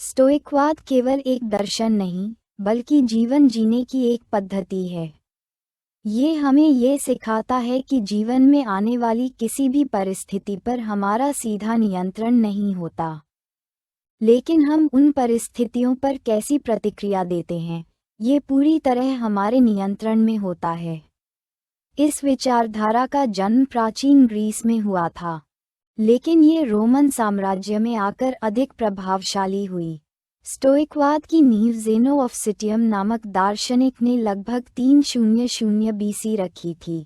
स्टोइकवाद केवल एक दर्शन नहीं, बल्कि जीवन जीने की एक पद्धति है। ये हमें ये सिखाता है कि जीवन में आने वाली किसी भी परिस्थिति पर हमारा सीधा नियंत्रण नहीं होता, लेकिन हम उन परिस्थितियों पर कैसी प्रतिक्रिया देते हैं, ये पूरी तरह हमारे नियंत्रण में होता है। इस विचारधारा का जन्म प्राचीन ग्रीस में हुआ था, लेकिन ये रोमन साम्राज्य में आकर अधिक प्रभावशाली हुई। स्टोइकवाद की नींव ज़ेनो ऑफ सिटियम नामक दार्शनिक ने लगभग 300 बीसी रखी थी।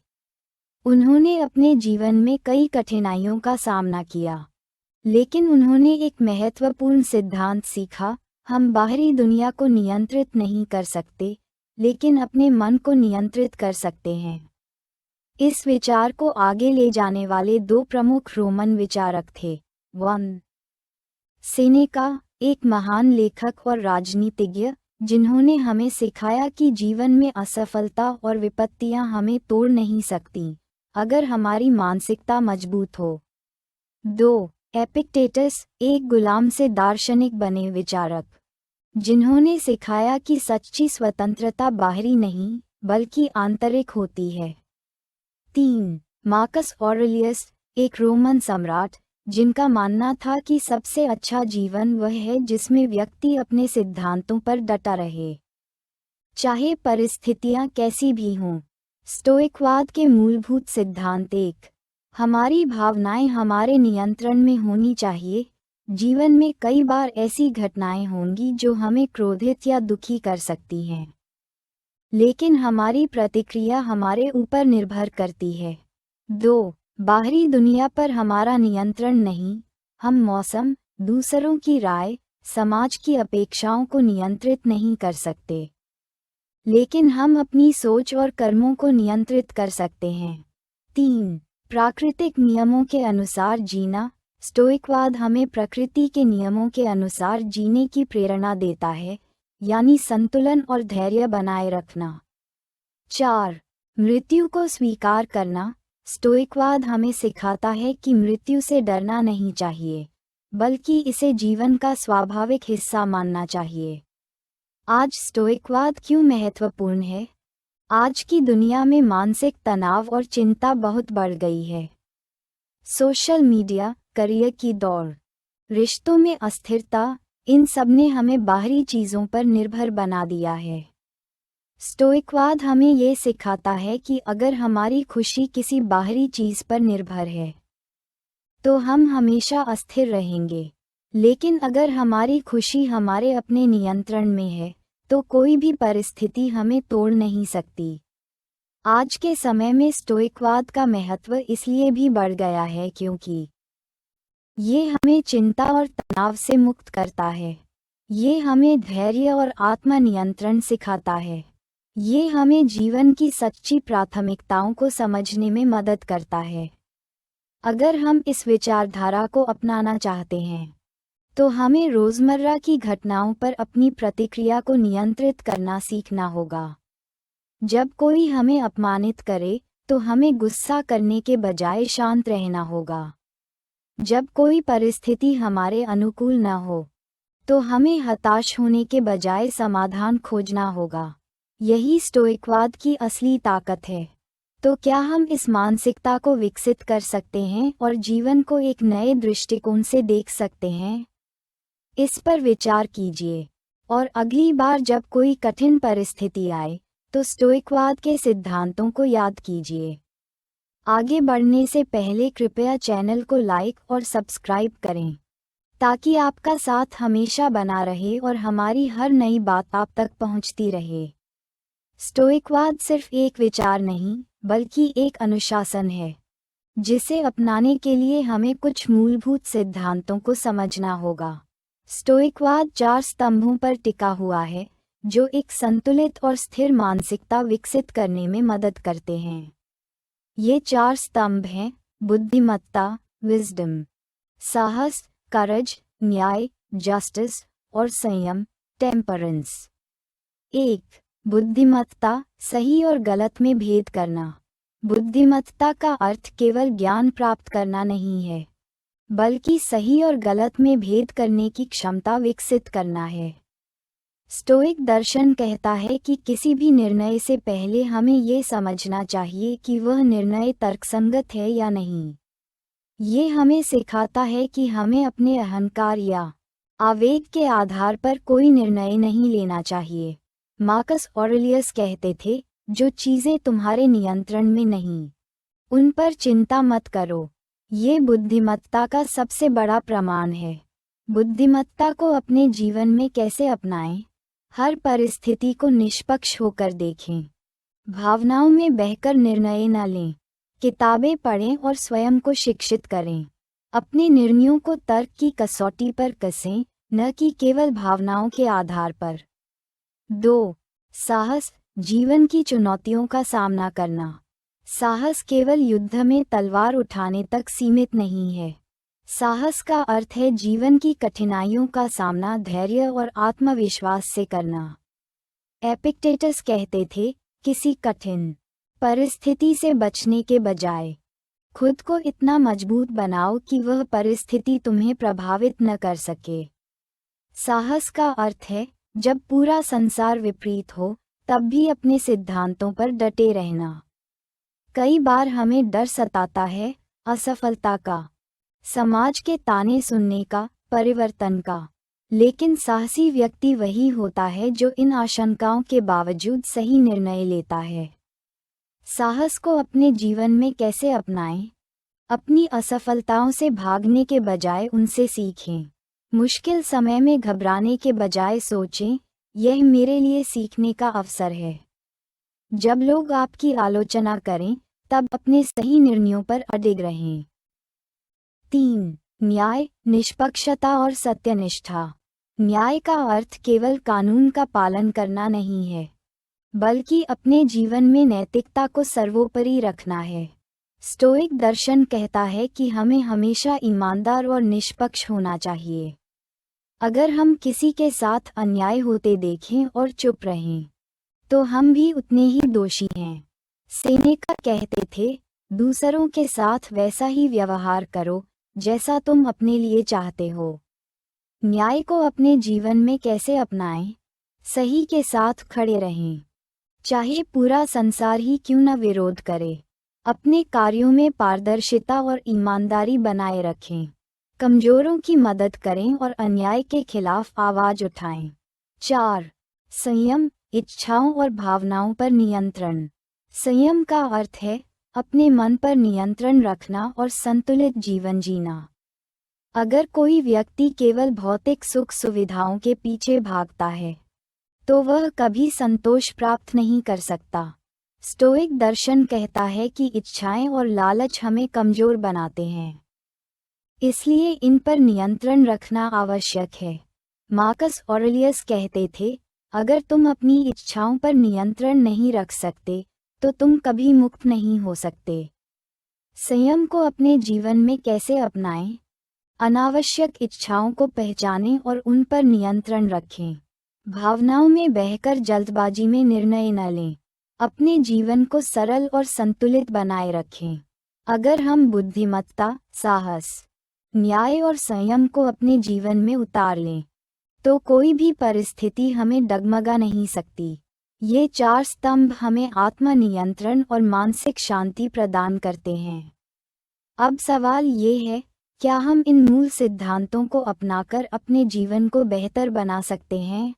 उन्होंने अपने जीवन में कई कठिनाइयों का सामना किया, लेकिन उन्होंने एक महत्वपूर्ण सिद्धांत सीखा: हम बाहरी दुनिया को नियंत्रित नहीं कर सकते, लेकिन अपने मन को नियंत्रित कर सकते हैं। इस विचार को आगे ले जाने वाले दो प्रमुख रोमन विचारक थे। 1. सेनेका, एक महान लेखक और राजनीतिज्ञ, जिन्होंने हमें सिखाया कि जीवन में असफलता और विपत्तियां हमें तोड़ नहीं सकती, अगर हमारी मानसिकता मजबूत हो। 2. एपिक्टेटस, एक गुलाम से दार्शनिक बने विचारक, जिन्होंने सिखाया कि सच्ची स्वतंत्रता बाहरी नहीं, बल्कि आंतरिक होती है। 3. मार्कस ऑरेलियस, एक रोमन सम्राट, जिनका मानना था कि सबसे अच्छा जीवन वह है जिसमें व्यक्ति अपने सिद्धांतों पर डटा रहे, चाहे परिस्थितियां कैसी भी हों। स्टोइकवाद के मूलभूत सिद्धांत: 1. हमारी भावनाएं हमारे नियंत्रण में होनी चाहिए। जीवन में कई बार ऐसी घटनाएं होंगी जो हमें क्रोधित या दुखी कर सकती हैं, लेकिन हमारी प्रतिक्रिया हमारे ऊपर निर्भर करती है। 2. बाहरी दुनिया पर हमारा नियंत्रण नहीं। हम मौसम, दूसरों की राय, समाज की अपेक्षाओं को नियंत्रित नहीं कर सकते, लेकिन हम अपनी सोच और कर्मों को नियंत्रित कर सकते हैं। 3. प्राकृतिक नियमों के अनुसार जीना। स्टोइकवाद हमें प्रकृति के नियमों के अनुसार जीने की प्रेरणा देता है, यानी संतुलन और धैर्य बनाए रखना। 4. मृत्यु को स्वीकार करना। स्टोइकवाद हमें सिखाता है कि मृत्यु से डरना नहीं चाहिए, बल्कि इसे जीवन का स्वाभाविक हिस्सा मानना चाहिए। आज स्टोइकवाद क्यों महत्वपूर्ण है? आज की दुनिया में मानसिक तनाव और चिंता बहुत बढ़ गई है। सोशल मीडिया, करियर की दौड़, रिश्तों में अस्थिरता, इन सब ने हमें बाहरी चीज़ों पर निर्भर बना दिया है। स्टोइकवाद हमें ये सिखाता है कि अगर हमारी खुशी किसी बाहरी चीज़ पर निर्भर है, तो हम हमेशा अस्थिर रहेंगे, लेकिन अगर हमारी खुशी हमारे अपने नियंत्रण में है, तो कोई भी परिस्थिति हमें तोड़ नहीं सकती। आज के समय में स्टोइकवाद का महत्व इसलिए भी बढ़ गया है क्योंकि ये हमें चिंता और तनाव से मुक्त करता है। ये हमें धैर्य और आत्मनियंत्रण सिखाता है। ये हमें जीवन की सच्ची प्राथमिकताओं को समझने में मदद करता है। अगर हम इस विचारधारा को अपनाना चाहते हैं, तो हमें रोज़मर्रा की घटनाओं पर अपनी प्रतिक्रिया को नियंत्रित करना सीखना होगा। जब कोई हमें अपमानित करे, तो हमें गुस्सा करने के बजाय शांत रहना होगा। जब कोई परिस्थिति हमारे अनुकूल न हो, तो हमें हताश होने के बजाय समाधान खोजना होगा। यही स्टोइकवाद की असली ताकत है। तो क्या हम इस मानसिकता को विकसित कर सकते हैं और जीवन को एक नए दृष्टिकोण से देख सकते हैं? इस पर विचार कीजिए, और अगली बार जब कोई कठिन परिस्थिति आए, तो स्टोइकवाद के सिद्धांतों को याद कीजिए। आगे बढ़ने से पहले कृपया चैनल को लाइक और सब्सक्राइब करें, ताकि आपका साथ हमेशा बना रहे और हमारी हर नई बात आप तक पहुंचती रहे। स्टोइकवाद सिर्फ एक विचार नहीं, बल्कि एक अनुशासन है, जिसे अपनाने के लिए हमें कुछ मूलभूत सिद्धांतों को समझना होगा। स्टोइकवाद 4 स्तंभों पर टिका हुआ है, जो एक संतुलित और स्थिर मानसिकता विकसित करने में मदद करते हैं। ये 4 स्तंभ हैं: बुद्धिमत्ता, विजडम; साहस, करज; न्याय, जस्टिस; और संयम, टेम्परेंस। 1. बुद्धिमत्ता, सही और गलत में भेद करना। बुद्धिमत्ता का अर्थ केवल ज्ञान प्राप्त करना नहीं है, बल्कि सही और गलत में भेद करने की क्षमता विकसित करना है। स्टोइक दर्शन कहता है कि किसी भी निर्णय से पहले हमें ये समझना चाहिए कि वह निर्णय तर्कसंगत है या नहीं। ये हमें सिखाता है कि हमें अपने अहंकार या आवेग के आधार पर कोई निर्णय नहीं लेना चाहिए। मार्कस ऑरेलियस कहते थे, जो चीज़ें तुम्हारे नियंत्रण में नहीं, उन पर चिंता मत करो। ये बुद्धिमत्ता का सबसे बड़ा प्रमाण है। बुद्धिमत्ता को अपने जीवन में कैसे अपनाएं? हर परिस्थिति को निष्पक्ष होकर देखें। भावनाओं में बहकर निर्णय न लें। किताबें पढ़ें और स्वयं को शिक्षित करें। अपने निर्णयों को तर्क की कसौटी पर कसें, न कि केवल भावनाओं के आधार पर। 2. साहस, जीवन की चुनौतियों का सामना करना। साहस केवल युद्ध में तलवार उठाने तक सीमित नहीं है। साहस का अर्थ है जीवन की कठिनाइयों का सामना धैर्य और आत्मविश्वास से करना। एपिक्टेटस कहते थे, किसी कठिन परिस्थिति से बचने के बजाय खुद को इतना मजबूत बनाओ कि वह परिस्थिति तुम्हें प्रभावित न कर सके। साहस का अर्थ है, जब पूरा संसार विपरीत हो, तब भी अपने सिद्धांतों पर डटे रहना। कई बार हमें डर सताता है, असफलता का, समाज के ताने सुनने का, परिवर्तन का। लेकिन साहसी व्यक्ति वही होता है जो इन आशंकाओं के बावजूद सही निर्णय लेता है। साहस को अपने जीवन में कैसे अपनाएं? अपनी असफलताओं से भागने के बजाय उनसे सीखें। मुश्किल समय में घबराने के बजाय सोचें, यह मेरे लिए सीखने का अवसर है। जब लोग आपकी आलोचना करें, तब अपने सही निर्णयों पर अडिग रहें। 3. न्याय, निष्पक्षता और सत्यनिष्ठा। न्याय का अर्थ केवल कानून का पालन करना नहीं है, बल्कि अपने जीवन में नैतिकता को सर्वोपरि रखना है। स्टोइक दर्शन कहता है कि हमें हमेशा ईमानदार और निष्पक्ष होना चाहिए। अगर हम किसी के साथ अन्याय होते देखें और चुप रहें, तो हम भी उतने ही दोषी हैं। सेनेका कहते थे, दूसरों के साथ वैसा ही व्यवहार करो जैसा तुम अपने लिए चाहते हो। न्याय को अपने जीवन में कैसे अपनाएं? सही के साथ खड़े रहें, चाहे पूरा संसार ही क्यों न विरोध करे। अपने कार्यों में पारदर्शिता और ईमानदारी बनाए रखें। कमजोरों की मदद करें और अन्याय के खिलाफ आवाज उठाएं। 4. संयम, इच्छाओं और भावनाओं पर नियंत्रण। संयम का अर्थ है अपने मन पर नियंत्रण रखना और संतुलित जीवन जीना। अगर कोई व्यक्ति केवल भौतिक सुख सुविधाओं के पीछे भागता है, तो वह कभी संतोष प्राप्त नहीं कर सकता। स्टोइक दर्शन कहता है कि इच्छाएं और लालच हमें कमजोर बनाते हैं, इसलिए इन पर नियंत्रण रखना आवश्यक है। मार्कस ऑरेलियस कहते थे, अगर तुम अपनी इच्छाओं पर नियंत्रण नहीं रख सकते, तो तुम कभी मुक्त नहीं हो सकते। संयम को अपने जीवन में कैसे अपनाएं? अनावश्यक इच्छाओं को पहचानें और उन पर नियंत्रण रखें। भावनाओं में बहकर जल्दबाजी में निर्णय न लें। अपने जीवन को सरल और संतुलित बनाए रखें। अगर हम बुद्धिमत्ता, साहस, न्याय और संयम को अपने जीवन में उतार लें, तो कोई भी परिस्थिति हमें डगमगा नहीं सकती। ये 4 स्तंभ हमें आत्मनियंत्रण और मानसिक शांति प्रदान करते हैं। अब सवाल ये है, क्या हम इन मूल सिद्धांतों को अपनाकर अपने जीवन को बेहतर बना सकते हैं?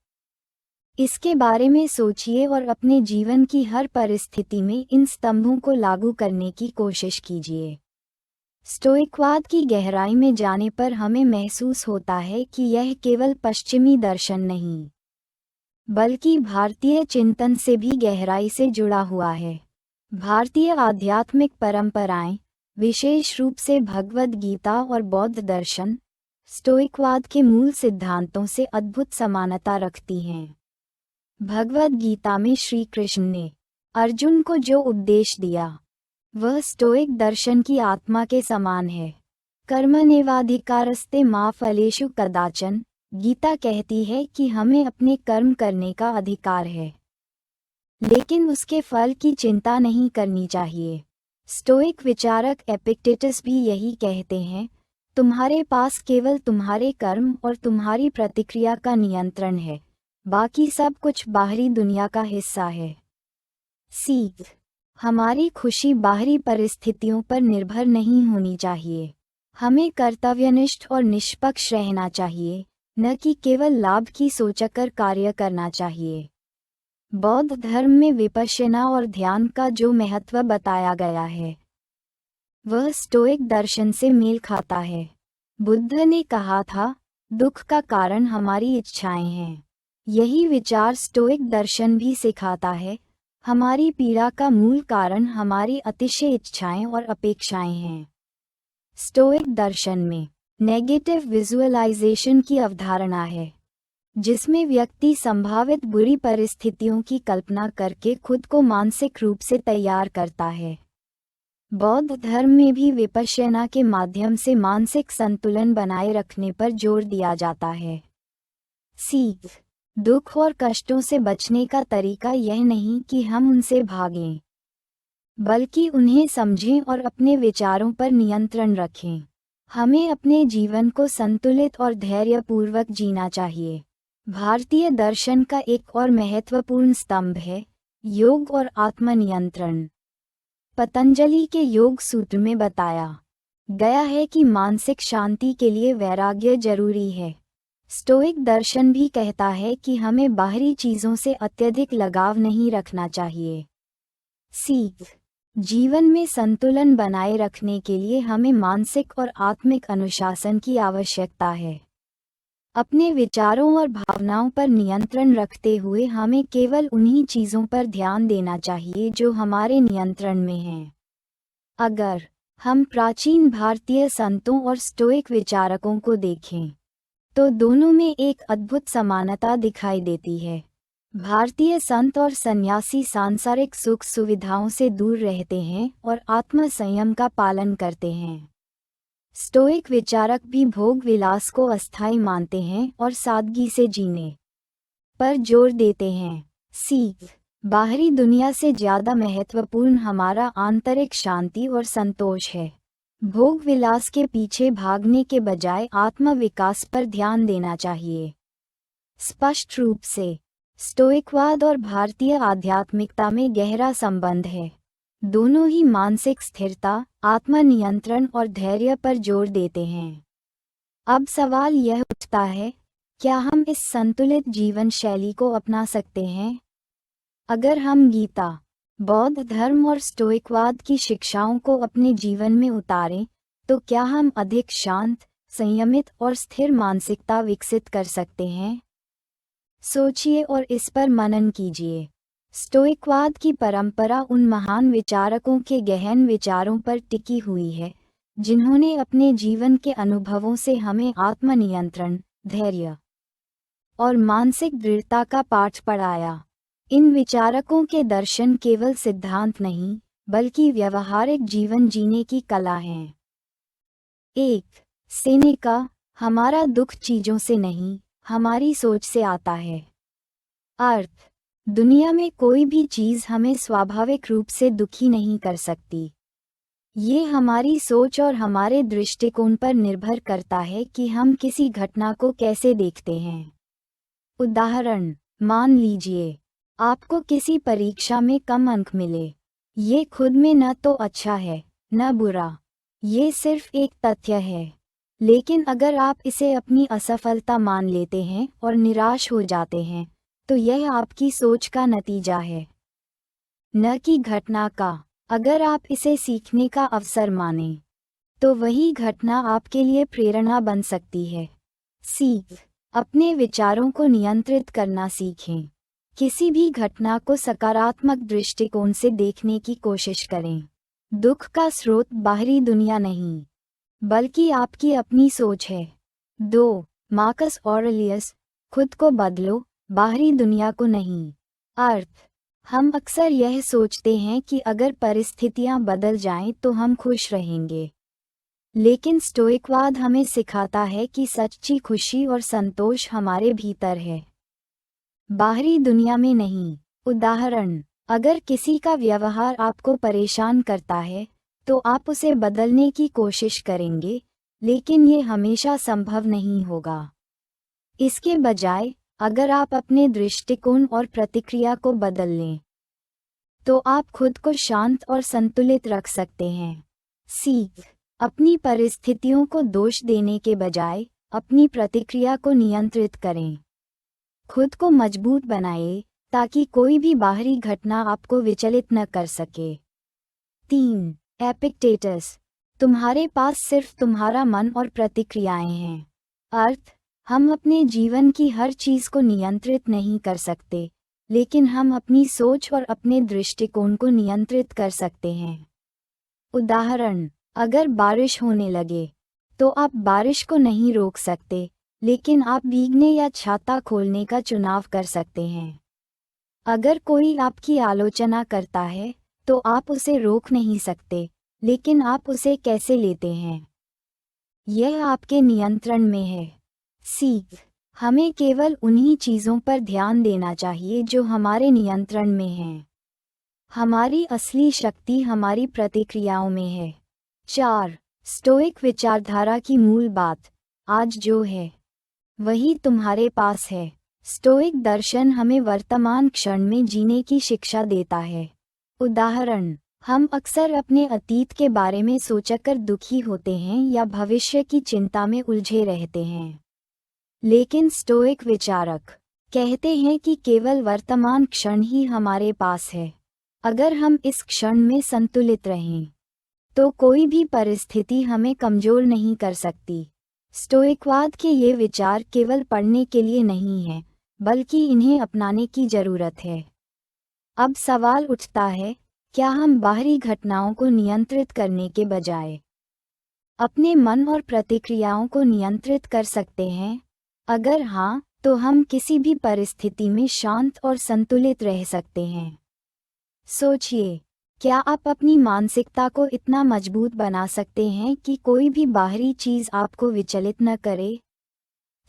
इसके बारे में सोचिए और अपने जीवन की हर परिस्थिति में इन स्तंभों को लागू करने की कोशिश कीजिए। स्टोइकवाद की गहराई में जाने पर हमें महसूस होता है कि यह केवल पश्चिमी दर्शन नहीं, बल्कि भारतीय चिंतन से भी गहराई से जुड़ा हुआ है। भारतीय आध्यात्मिक परंपराएं, विशेष रूप से भगवद गीता और बौद्ध दर्शन, स्टोइकवाद के मूल सिद्धांतों से अद्भुत समानता रखती हैं। भगवद गीता में श्री कृष्ण ने अर्जुन को जो उपदेश दिया, वह स्टोइक दर्शन की आत्मा के समान है। कर्मण्येवाधिकारस्ते मा फलेषु कदाचन। गीता कहती है कि हमें अपने कर्म करने का अधिकार है, लेकिन उसके फल की चिंता नहीं करनी चाहिए। स्टोइक विचारक एपिक्टेटस भी यही कहते हैं, तुम्हारे पास केवल तुम्हारे कर्म और तुम्हारी प्रतिक्रिया का नियंत्रण है, बाकी सब कुछ बाहरी दुनिया का हिस्सा है। सीख, हमारी खुशी बाहरी परिस्थितियों पर निर्भर नहीं होनी चाहिए। हमें कर्तव्यनिष्ठ और निष्पक्ष रहना चाहिए, न कि केवल लाभ की सोचकर कार्य करना चाहिए। बौद्ध धर्म में विपश्यना और ध्यान का जो महत्व बताया गया है वह स्टोइक दर्शन से मेल खाता है। बुद्ध ने कहा था, दुख का कारण हमारी इच्छाएं हैं। यही विचार स्टोइक दर्शन भी सिखाता है, हमारी पीड़ा का मूल कारण हमारी अतिशय इच्छाएं और अपेक्षाएं हैं। स्टोइक दर्शन में नेगेटिव विजुअलाइजेशन की अवधारणा है, जिसमें व्यक्ति संभावित बुरी परिस्थितियों की कल्पना करके खुद को मानसिक रूप से तैयार करता है। बौद्ध धर्म में भी विपश्यना के माध्यम से मानसिक संतुलन बनाए रखने पर जोर दिया जाता है। सीख, दुख और कष्टों से बचने का तरीका यह नहीं कि हम उनसे भागें, बल्कि उन्हें समझें और अपने विचारों पर नियंत्रण रखें। हमें अपने जीवन को संतुलित और धैर्यपूर्वक जीना चाहिए। भारतीय दर्शन का एक और महत्वपूर्ण स्तंभ है योग और आत्मनियंत्रण। पतंजलि के योग सूत्र में बताया गया है कि मानसिक शांति के लिए वैराग्य जरूरी है। स्टोइक दर्शन भी कहता है कि हमें बाहरी चीजों से अत्यधिक लगाव नहीं रखना चाहिए। सीख, जीवन में संतुलन बनाए रखने के लिए हमें मानसिक और आत्मिक अनुशासन की आवश्यकता है। अपने विचारों और भावनाओं पर नियंत्रण रखते हुए हमें केवल उन्हीं चीज़ों पर ध्यान देना चाहिए जो हमारे नियंत्रण में हैं। अगर हम प्राचीन भारतीय संतों और स्टोइक विचारकों को देखें, तो दोनों में एक अद्भुत समानता दिखाई देती है। भारतीय संत और सन्यासी सांसारिक सुख सुविधाओं से दूर रहते हैं और आत्म संयम का पालन करते हैं। स्टोइक विचारक भी भोग विलास को अस्थायी मानते हैं और सादगी से जीने पर जोर देते हैं। सीख, बाहरी दुनिया से ज्यादा महत्वपूर्ण हमारा आंतरिक शांति और संतोष है। भोग विलास के पीछे भागने के बजाय आत्म विकास पर ध्यान देना चाहिए। स्पष्ट रूप से स्टोइकवाद और भारतीय आध्यात्मिकता में गहरा संबंध है। दोनों ही मानसिक स्थिरता, आत्मनियंत्रण और धैर्य पर जोर देते हैं। अब सवाल यह उठता है, क्या हम इस संतुलित जीवन शैली को अपना सकते हैं? अगर हम गीता, बौद्ध धर्म और स्टोइकवाद की शिक्षाओं को अपने जीवन में उतारें, तो क्या हम अधिक शांत, संयमित और स्थिर मानसिकता विकसित कर सकते हैं? सोचिए और इस पर मनन कीजिए। स्टोइकवाद की परंपरा उन महान विचारकों के गहन विचारों पर टिकी हुई है, जिन्होंने अपने जीवन के अनुभवों से हमें आत्मनियंत्रण, धैर्य और मानसिक दृढ़ता का पाठ पढ़ाया। इन विचारकों के दर्शन केवल सिद्धांत नहीं, बल्कि व्यवहारिक जीवन जीने की कला हैं। 1. सेनेका, हमारा दुख चीजों से नहीं, हमारी सोच से आता है। अर्थ, दुनिया में कोई भी चीज हमें स्वाभाविक रूप से दुखी नहीं कर सकती। ये हमारी सोच और हमारे दृष्टिकोण पर निर्भर करता है कि हम किसी घटना को कैसे देखते हैं। उदाहरण, मान लीजिए आपको किसी परीक्षा में कम अंक मिले। ये खुद में न तो अच्छा है, न बुरा। ये सिर्फ एक तथ्य है। लेकिन अगर आप इसे अपनी असफलता मान लेते हैं और निराश हो जाते हैं, तो यह आपकी सोच का नतीजा है, न कि घटना का। अगर आप इसे सीखने का अवसर मानें, तो वही घटना आपके लिए प्रेरणा बन सकती है। सीख, अपने विचारों को नियंत्रित करना सीखें। किसी भी घटना को सकारात्मक दृष्टिकोण से देखने की कोशिश करें। दुख का स्रोत बाहरी दुनिया नहीं, बल्कि आपकी अपनी सोच है। 2. मार्कस ऑरेलियस, खुद को बदलो, बाहरी दुनिया को नहीं। अर्थ, हम अक्सर यह सोचते हैं कि अगर परिस्थितियां बदल जाएं तो हम खुश रहेंगे। लेकिन स्टोइकवाद हमें सिखाता है कि सच्ची खुशी और संतोष हमारे भीतर है, बाहरी दुनिया में नहीं। उदाहरण, अगर किसी का व्यवहार आपको परेशान करता है, तो आप उसे बदलने की कोशिश करेंगे, लेकिन ये हमेशा संभव नहीं होगा। इसके बजाय अगर आप अपने दृष्टिकोण और प्रतिक्रिया को बदल लें तो आप खुद को शांत और संतुलित रख सकते हैं। सीख, अपनी परिस्थितियों को दोष देने के बजाय अपनी प्रतिक्रिया को नियंत्रित करें। खुद को मजबूत बनाएं ताकि कोई भी बाहरी घटना आपको विचलित न कर सके। 3. एपिक्टेटस, तुम्हारे पास सिर्फ तुम्हारा मन और प्रतिक्रियाएं हैं। अर्थ, हम अपने जीवन की हर चीज को नियंत्रित नहीं कर सकते, लेकिन हम अपनी सोच और अपने दृष्टिकोण को नियंत्रित कर सकते हैं। उदाहरण, अगर बारिश होने लगे तो आप बारिश को नहीं रोक सकते, लेकिन आप भीगने या छाता खोलने का चुनाव कर सकते हैं। अगर कोई आपकी आलोचना करता है तो आप उसे रोक नहीं सकते, लेकिन आप उसे कैसे लेते हैं यह आपके नियंत्रण में है। सीख, हमें केवल उन्हीं चीज़ों पर ध्यान देना चाहिए जो हमारे नियंत्रण में हैं। हमारी असली शक्ति हमारी प्रतिक्रियाओं में है। 4. स्टोइक विचारधारा की मूल बात, आज जो है वही तुम्हारे पास है। स्टोइक दर्शन हमें वर्तमान क्षण में जीने की शिक्षा देता है। उदाहरण, हम अक्सर अपने अतीत के बारे में सोचकर दुखी होते हैं या भविष्य की चिंता में उलझे रहते हैं। लेकिन स्टोइक विचारक कहते हैं कि केवल वर्तमान क्षण ही हमारे पास है। अगर हम इस क्षण में संतुलित रहें तो कोई भी परिस्थिति हमें कमजोर नहीं कर सकती। स्टोइकवाद के ये विचार केवल पढ़ने के लिए नहीं हैं, बल्कि इन्हें अपनाने की जरूरत है। अब सवाल उठता है, क्या हम बाहरी घटनाओं को नियंत्रित करने के बजाय अपने मन और प्रतिक्रियाओं को नियंत्रित कर सकते हैं? अगर हाँ, तो हम किसी भी परिस्थिति में शांत और संतुलित रह सकते हैं। सोचिए, क्या आप अपनी मानसिकता को इतना मजबूत बना सकते हैं कि कोई भी बाहरी चीज आपको विचलित न करे?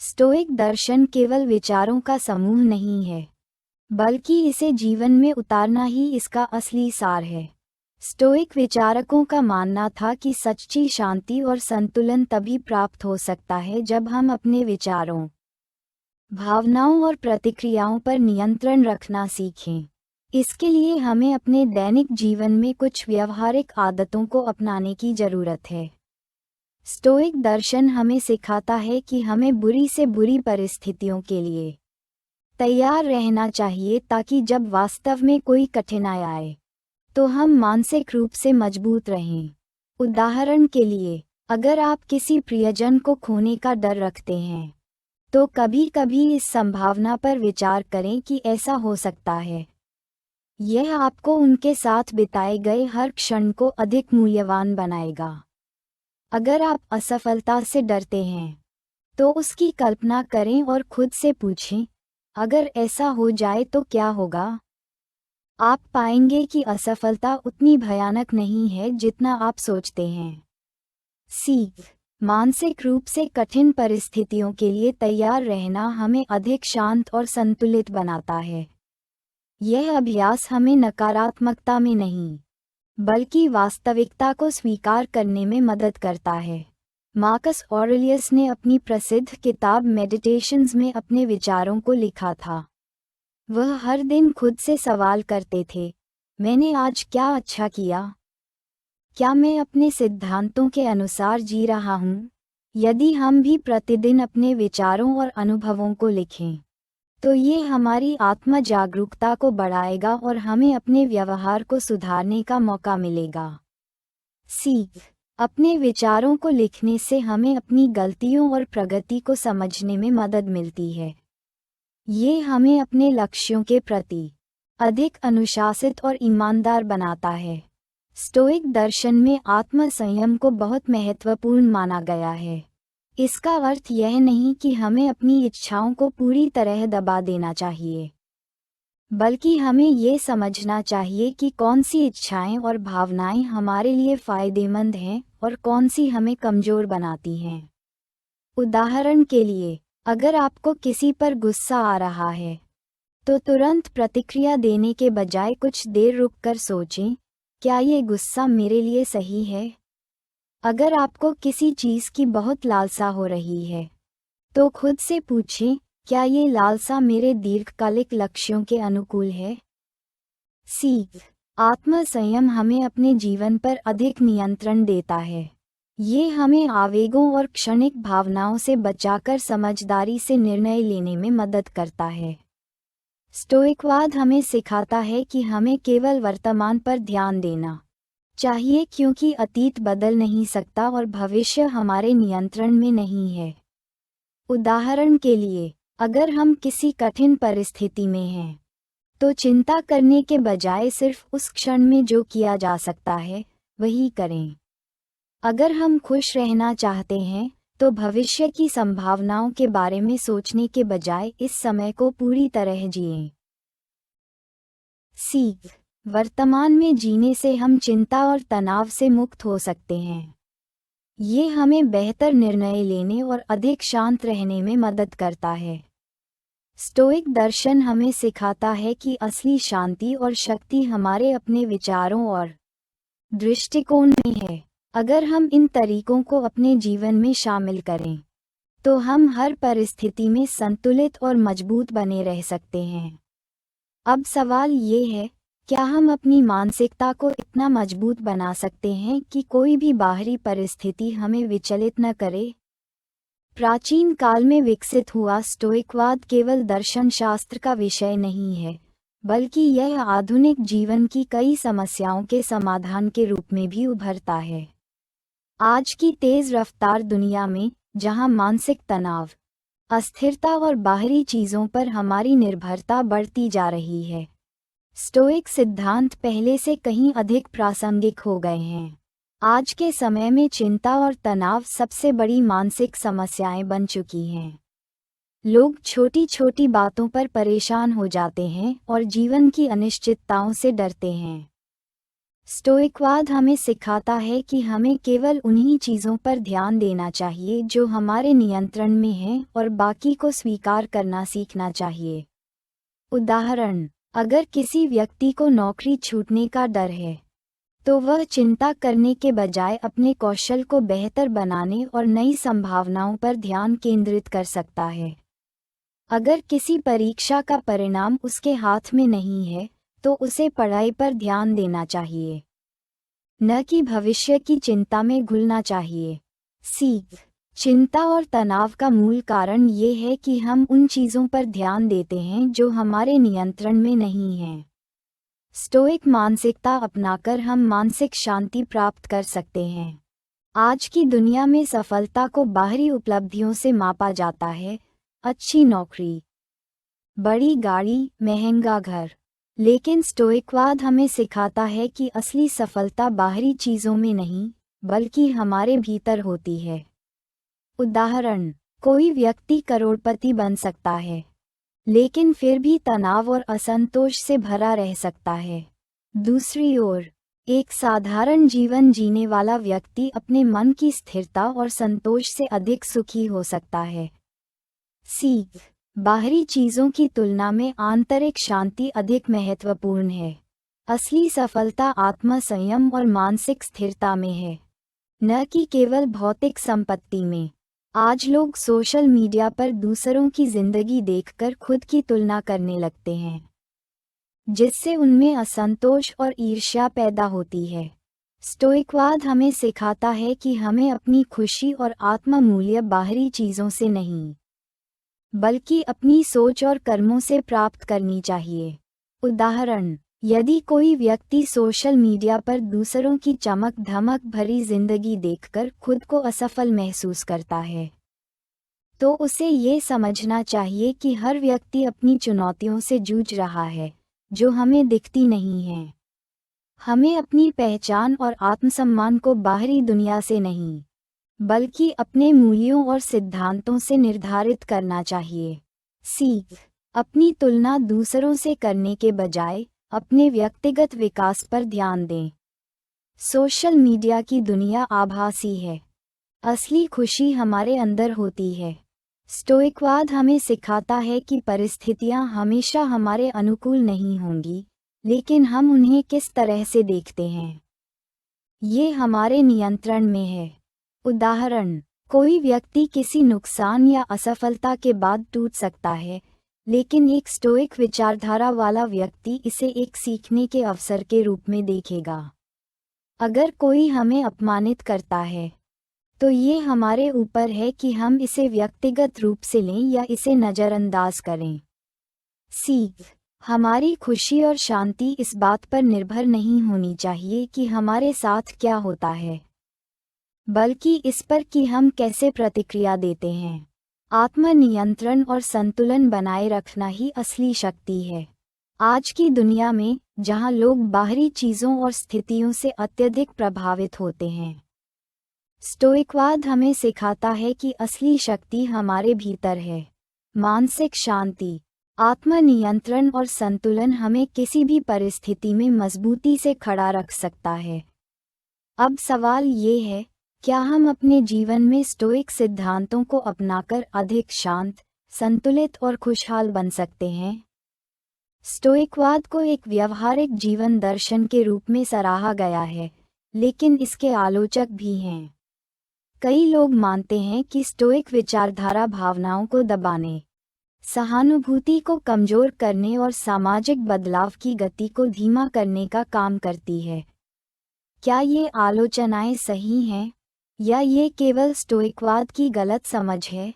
स्टोइक दर्शन केवल विचारों का समूह नहीं है, बल्कि इसे जीवन में उतारना ही इसका असली सार है। स्टोइक विचारकों का मानना था कि सच्ची शांति और संतुलन तभी प्राप्त हो सकता है जब हम अपने विचारों, भावनाओं और प्रतिक्रियाओं पर नियंत्रण रखना सीखें। इसके लिए हमें अपने दैनिक जीवन में कुछ व्यवहारिक आदतों को अपनाने की जरूरत है। स्टोइक दर्शन हमें सिखाता है कि हमें बुरी से बुरी परिस्थितियों के लिए तैयार रहना चाहिए ताकि जब वास्तव में कोई कठिनाई आए तो हम मानसिक रूप से मजबूत रहें। उदाहरण के लिए, अगर आप किसी प्रियजन को खोने का डर रखते हैं तो कभी-कभी इस संभावना पर विचार करें कि ऐसा हो सकता है। यह आपको उनके साथ बिताए गए हर क्षण को अधिक मूल्यवान बनाएगा। अगर आप असफलता से डरते हैं तो उसकी कल्पना करें और खुद से पूछें, अगर ऐसा हो जाए तो क्या होगा? आप पाएंगे कि असफलता उतनी भयानक नहीं है जितना आप सोचते हैं। सीख, मानसिक रूप से कठिन परिस्थितियों के लिए तैयार रहना हमें अधिक शांत और संतुलित बनाता है। यह अभ्यास हमें नकारात्मकता में नहीं, बल्कि वास्तविकता को स्वीकार करने में मदद करता है। मार्कस ऑरेलियस ने अपनी प्रसिद्ध किताब मेडिटेशंस में अपने विचारों को लिखा था। वह हर दिन खुद से सवाल करते थे, मैंने आज क्या अच्छा किया? क्या मैं अपने सिद्धांतों के अनुसार जी रहा हूँ? यदि हम भी प्रतिदिन अपने विचारों और अनुभवों को लिखें तो ये हमारी आत्म जागरूकता को बढ़ाएगा और हमें अपने व्यवहार को सुधारने का मौका मिलेगा। सीख, अपने विचारों को लिखने से हमें अपनी गलतियों और प्रगति को समझने में मदद मिलती है। ये हमें अपने लक्ष्यों के प्रति अधिक अनुशासित और ईमानदार बनाता है। स्टोइक दर्शन में आत्म संयम को बहुत महत्वपूर्ण माना गया है। इसका अर्थ यह नहीं कि हमें अपनी इच्छाओं को पूरी तरह दबा देना चाहिए, बल्कि हमें ये समझना चाहिए कि कौन सी इच्छाएं और भावनाएं हमारे लिए फायदेमंद हैं और कौन सी हमें कमजोर बनाती हैं। उदाहरण के लिए, अगर आपको किसी पर गुस्सा आ रहा है तो तुरंत प्रतिक्रिया देने के बजाय कुछ देर रुककर सोचें, क्या ये गुस्सा मेरे लिए सही है? अगर आपको किसी चीज़ की बहुत लालसा हो रही है, तो खुद से पूछें, क्या ये लालसा मेरे दीर्घकालिक लक्ष्यों के अनुकूल है? सीख। आत्म संयम हमें अपने जीवन पर अधिक नियंत्रण देता है। ये हमें आवेगों और क्षणिक भावनाओं से बचाकर समझदारी से निर्णय लेने में मदद करता है। स्टोइकवाद हमें सिखाता है कि हमें केवल वर्तमान पर ध्यान देना चाहिए, क्योंकि अतीत बदल नहीं सकता और भविष्य हमारे नियंत्रण में नहीं है। उदाहरण के लिए, अगर हम किसी कठिन परिस्थिति में हैं, तो चिंता करने के बजाय सिर्फ उस क्षण में जो किया जा सकता है, वही करें। अगर हम खुश रहना चाहते हैं, तो भविष्य की संभावनाओं के बारे में सोचने के बजाय इस समय को पूरी तरह जिएं। सीख। वर्तमान में जीने से हम चिंता और तनाव से मुक्त हो सकते हैं। ये हमें बेहतर निर्णय लेने और अधिक शांत रहने में मदद करता है। स्टोइक दर्शन हमें सिखाता है कि असली शांति और शक्ति हमारे अपने विचारों और दृष्टिकोण में है। अगर हम इन तरीकों को अपने जीवन में शामिल करें, तो हम हर परिस्थिति में संतुलित और मजबूत बने रह सकते हैं। अब सवाल ये है, क्या हम अपनी मानसिकता को इतना मजबूत बना सकते हैं कि कोई भी बाहरी परिस्थिति हमें विचलित न करे? प्राचीन काल में विकसित हुआ स्टोइकवाद केवल दर्शन शास्त्र का विषय नहीं है, बल्कि यह आधुनिक जीवन की कई समस्याओं के समाधान के रूप में भी उभरता है। आज की तेज रफ्तार दुनिया में, जहां मानसिक तनाव, अस्थिरता और बाहरी चीजों पर हमारी निर्भरता बढ़ती जा रही है, स्टोइक सिद्धांत पहले से कहीं अधिक प्रासंगिक हो गए हैं। आज के समय में चिंता और तनाव सबसे बड़ी मानसिक समस्याएं बन चुकी हैं। लोग छोटी छोटी बातों पर परेशान हो जाते हैं और जीवन की अनिश्चितताओं से डरते हैं। स्टोइकवाद हमें सिखाता है कि हमें केवल उन्हीं चीज़ों पर ध्यान देना चाहिए जो हमारे नियंत्रण में हैं, और बाकी को स्वीकार करना सीखना चाहिए। उदाहरण, अगर किसी व्यक्ति को नौकरी छूटने का डर है, तो वह चिंता करने के बजाय अपने कौशल को बेहतर बनाने और नई संभावनाओं पर ध्यान केंद्रित कर सकता है। अगर किसी परीक्षा का परिणाम उसके हाथ में नहीं है, तो उसे पढ़ाई पर ध्यान देना चाहिए, न कि भविष्य की चिंता में घुलना चाहिए। सीख। चिंता और तनाव का मूल कारण ये है कि हम उन चीज़ों पर ध्यान देते हैं जो हमारे नियंत्रण में नहीं हैं। स्टोइक मानसिकता अपनाकर हम मानसिक शांति प्राप्त कर सकते हैं। आज की दुनिया में सफलता को बाहरी उपलब्धियों से मापा जाता है, अच्छी नौकरी, बड़ी गाड़ी, महंगा घर। लेकिन स्टोइकवाद हमें सिखाता है कि असली सफलता बाहरी चीज़ों में नहीं, बल्कि हमारे भीतर होती है। उदाहरण, कोई व्यक्ति करोड़पति बन सकता है, लेकिन फिर भी तनाव और असंतोष से भरा रह सकता है। दूसरी ओर, एक साधारण जीवन जीने वाला व्यक्ति अपने मन की स्थिरता और संतोष से अधिक सुखी हो सकता है। सीख। बाहरी चीज़ों की तुलना में आंतरिक शांति अधिक महत्वपूर्ण है। असली सफलता आत्म संयम और मानसिक स्थिरता में है, न कि केवल भौतिक संपत्ति में। आज लोग सोशल मीडिया पर दूसरों की जिंदगी देखकर खुद की तुलना करने लगते हैं, जिससे उनमें असंतोष और ईर्ष्या पैदा होती है। स्टोइकवाद हमें सिखाता है कि हमें अपनी खुशी और आत्म मूल्य बाहरी चीज़ों से नहीं, बल्कि अपनी सोच और कर्मों से प्राप्त करनी चाहिए। उदाहरण, यदि कोई व्यक्ति सोशल मीडिया पर दूसरों की चमक धमक भरी जिंदगी देखकर खुद को असफल महसूस करता है, तो उसे ये समझना चाहिए कि हर व्यक्ति अपनी चुनौतियों से जूझ रहा है, जो हमें दिखती नहीं हैं। हमें अपनी पहचान और आत्मसम्मान को बाहरी दुनिया से नहीं, बल्कि अपने मूल्यों और सिद्धांतों से निर्धारित करना चाहिए। सीख। अपनी तुलना दूसरों से करने के बजाय अपने व्यक्तिगत विकास पर ध्यान दें। सोशल मीडिया की दुनिया आभासी है, असली खुशी हमारे अंदर होती है। स्टोइकवाद हमें सिखाता है कि परिस्थितियां हमेशा हमारे अनुकूल नहीं होंगी, लेकिन हम उन्हें किस तरह से देखते हैं, ये हमारे नियंत्रण में है। उदाहरण, कोई व्यक्ति किसी नुकसान या असफलता के बाद टूट सकता है, लेकिन एक स्टोइक विचारधारा वाला व्यक्ति इसे एक सीखने के अवसर के रूप में देखेगा। अगर कोई हमें अपमानित करता है, तो ये हमारे ऊपर है कि हम इसे व्यक्तिगत रूप से लें या इसे नज़रअंदाज करें। सीख, हमारी खुशी और शांति इस बात पर निर्भर नहीं होनी चाहिए कि हमारे साथ क्या होता है, बल्कि इस पर कि हम कैसे प्रतिक्रिया देते हैं। आत्मनियंत्रण और संतुलन बनाए रखना ही असली शक्ति है। आज की दुनिया में, जहां लोग बाहरी चीज़ों और स्थितियों से अत्यधिक प्रभावित होते हैं, स्टोइकवाद हमें सिखाता है कि असली शक्ति हमारे भीतर है। मानसिक शांति, आत्मनियंत्रण और संतुलन हमें किसी भी परिस्थिति में मजबूती से खड़ा रख सकता है। अब सवाल ये है, क्या हम अपने जीवन में स्टोइक सिद्धांतों को अपनाकर अधिक शांत, संतुलित और खुशहाल बन सकते हैं? स्टोइकवाद को एक व्यावहारिक जीवन दर्शन के रूप में सराहा गया है, लेकिन इसके आलोचक भी हैं। कई लोग मानते हैं कि स्टोइक विचारधारा भावनाओं को दबाने, सहानुभूति को कमजोर करने और सामाजिक बदलाव की गति को धीमा करने का काम करती है। क्या ये आलोचनाएं सही हैं, या ये केवल स्टोइकवाद की गलत समझ है?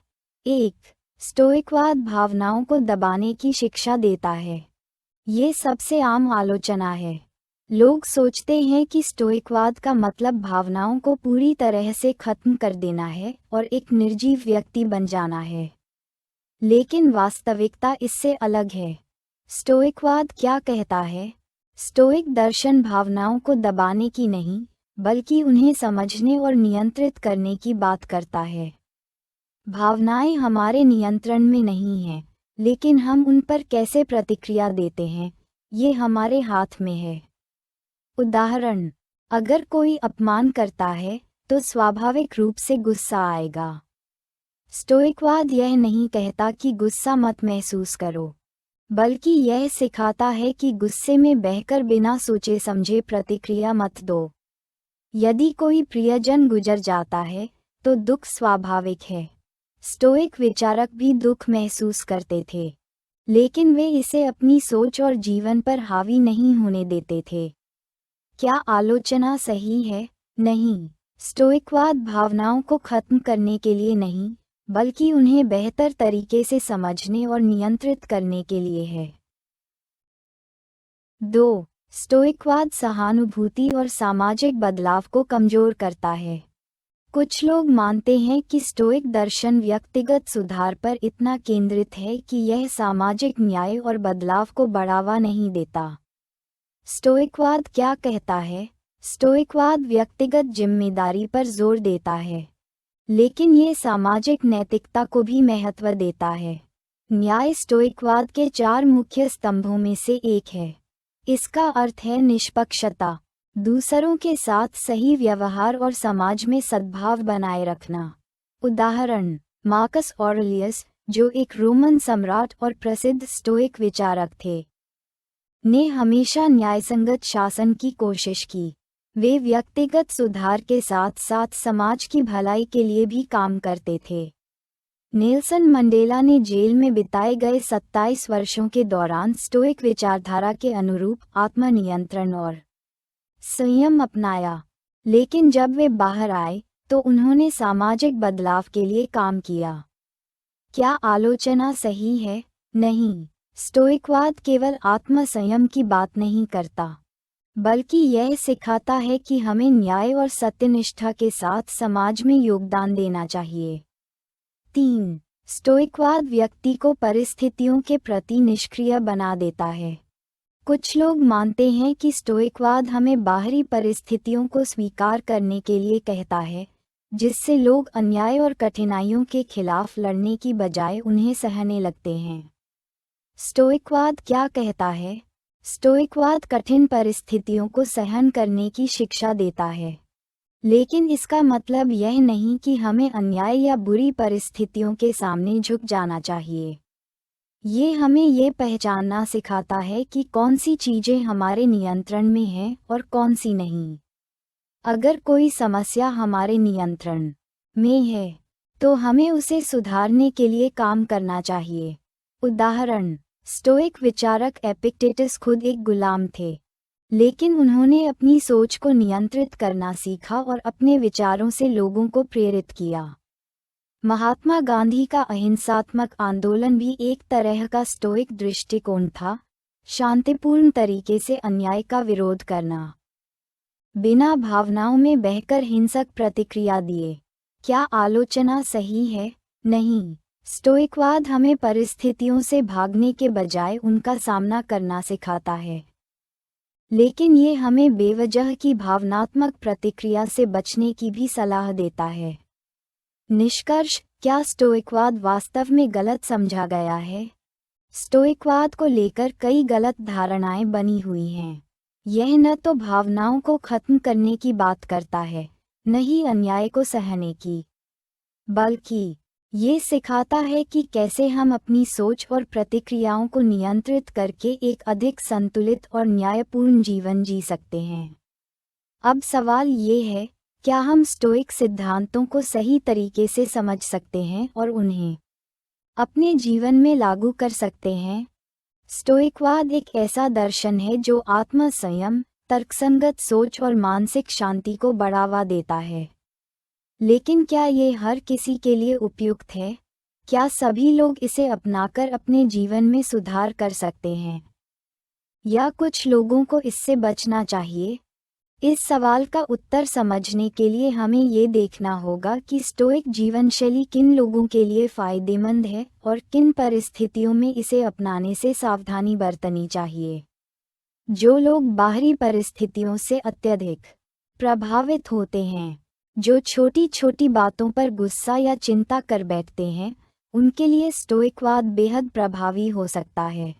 1. स्टोइकवाद भावनाओं को दबाने की शिक्षा देता है। ये सबसे आम आलोचना है। लोग सोचते हैं कि स्टोइकवाद का मतलब भावनाओं को पूरी तरह से खत्म कर देना है और एक निर्जीव व्यक्ति बन जाना है। लेकिन वास्तविकता इससे अलग है। स्टोइकवाद क्या कहता है? स्टोइक दर्शन भावनाओं को दबाने की नहीं, बल्कि उन्हें समझने और नियंत्रित करने की बात करता है। भावनाएं हमारे नियंत्रण में नहीं हैं, लेकिन हम उन पर कैसे प्रतिक्रिया देते हैं, ये हमारे हाथ में है। उदाहरण, अगर कोई अपमान करता है, तो स्वाभाविक रूप से गुस्सा आएगा। स्टोइकवाद यह नहीं कहता कि गुस्सा मत महसूस करो, बल्कि यह सिखाता है कि गुस्से में बहकर बिना सोचे समझे प्रतिक्रिया मत दो। यदि कोई प्रियजन गुजर जाता है, तो दुख स्वाभाविक है। स्टोइक विचारक भी दुख महसूस करते थे, लेकिन वे इसे अपनी सोच और जीवन पर हावी नहीं होने देते थे। क्या आलोचना सही है? नहीं। स्टोइकवाद भावनाओं को खत्म करने के लिए नहीं, बल्कि उन्हें बेहतर तरीके से समझने और नियंत्रित करने के लिए है। 2. स्टोइकवाद सहानुभूति और सामाजिक बदलाव को कमजोर करता है। कुछ लोग मानते हैं कि स्टोइक दर्शन व्यक्तिगत सुधार पर इतना केंद्रित है कि यह सामाजिक न्याय और बदलाव को बढ़ावा नहीं देता। स्टोइकवाद क्या कहता है? स्टोइकवाद व्यक्तिगत जिम्मेदारी पर जोर देता है, लेकिन ये सामाजिक नैतिकता को भी महत्व देता है। न्याय स्टोइकवाद के 4 मुख्य स्तंभों में से एक है। इसका अर्थ है निष्पक्षता, दूसरों के साथ सही व्यवहार और समाज में सद्भाव बनाए रखना। उदाहरण, मार्कस ऑरेलियस, जो एक रोमन सम्राट और प्रसिद्ध स्टोइक विचारक थे, ने हमेशा न्यायसंगत शासन की कोशिश की। वे व्यक्तिगत सुधार के साथ साथ समाज की भलाई के लिए भी काम करते थे। नेल्सन मंडेला ने जेल में बिताए गए 27 वर्षों के दौरान स्टोइक विचारधारा के अनुरूप आत्मनियंत्रण और संयम अपनाया, लेकिन जब वे बाहर आए, तो उन्होंने सामाजिक बदलाव के लिए काम किया। क्या आलोचना सही है? नहीं। स्टोइकवाद केवल आत्मसंयम की बात नहीं करता, बल्कि यह सिखाता है कि हमें न्याय और सत्यनिष्ठा के साथ समाज में योगदान देना चाहिए। 3. स्टोइकवाद व्यक्ति को परिस्थितियों के प्रति निष्क्रिय बना देता है। कुछ लोग मानते हैं कि स्टोइकवाद हमें बाहरी परिस्थितियों को स्वीकार करने के लिए कहता है, जिससे लोग अन्याय और कठिनाइयों के खिलाफ लड़ने की बजाय उन्हें सहने लगते हैं। स्टोइकवाद क्या कहता है? स्टोइकवाद कठिन परिस्थितियों को सहन करने की शिक्षा देता है, लेकिन इसका मतलब यह नहीं कि हमें अन्याय या बुरी परिस्थितियों के सामने झुक जाना चाहिए। ये हमें ये पहचानना सिखाता है कि कौन सी चीज़ें हमारे नियंत्रण में हैं और कौन सी नहीं। अगर कोई समस्या हमारे नियंत्रण में है तो हमें उसे सुधारने के लिए काम करना चाहिए। उदाहरण, स्टोइक विचारक एपिक्टेटस खुद एक गुलाम थे, लेकिन उन्होंने अपनी सोच को नियंत्रित करना सीखा और अपने विचारों से लोगों को प्रेरित किया। महात्मा गांधी का अहिंसात्मक आंदोलन भी एक तरह का स्टोइक दृष्टिकोण था, शांतिपूर्ण तरीके से अन्याय का विरोध करना, बिना भावनाओं में बहकर हिंसक प्रतिक्रिया दिए। क्या आलोचना सही है? नहीं। स्टोइकवाद हमें परिस्थितियों से भागने के बजाय उनका सामना करना सिखाता है, लेकिन ये हमें बेवजह की भावनात्मक प्रतिक्रिया से बचने की भी सलाह देता है। निष्कर्ष, क्या स्टोइकवाद वास्तव में गलत समझा गया है? स्टोइकवाद को लेकर कई गलत धारणाएं बनी हुई हैं। यह न तो भावनाओं को खत्म करने की बात करता है, न ही अन्याय को सहने की, बल्कि ये सिखाता है कि कैसे हम अपनी सोच और प्रतिक्रियाओं को नियंत्रित करके एक अधिक संतुलित और न्यायपूर्ण जीवन जी सकते हैं। अब सवाल ये है, क्या हम स्टोइक सिद्धांतों को सही तरीके से समझ सकते हैं और उन्हें अपने जीवन में लागू कर सकते हैं? स्टोइकवाद एक ऐसा दर्शन है जो आत्म संयम, तर्कसंगत सोच और मानसिक शांति को बढ़ावा देता है। लेकिन क्या ये हर किसी के लिए उपयुक्त है? क्या सभी लोग इसे अपनाकर अपने जीवन में सुधार कर सकते हैं, या कुछ लोगों को इससे बचना चाहिए? इस सवाल का उत्तर समझने के लिए हमें ये देखना होगा कि स्टोइक जीवनशैली किन लोगों के लिए फायदेमंद है और किन परिस्थितियों में इसे अपनाने से सावधानी बरतनी चाहिए। जो लोग बाहरी परिस्थितियों से अत्यधिक प्रभावित होते हैं, जो छोटी छोटी बातों पर गुस्सा या चिंता कर बैठते हैं, उनके लिए स्टोइकवाद बेहद प्रभावी हो सकता है।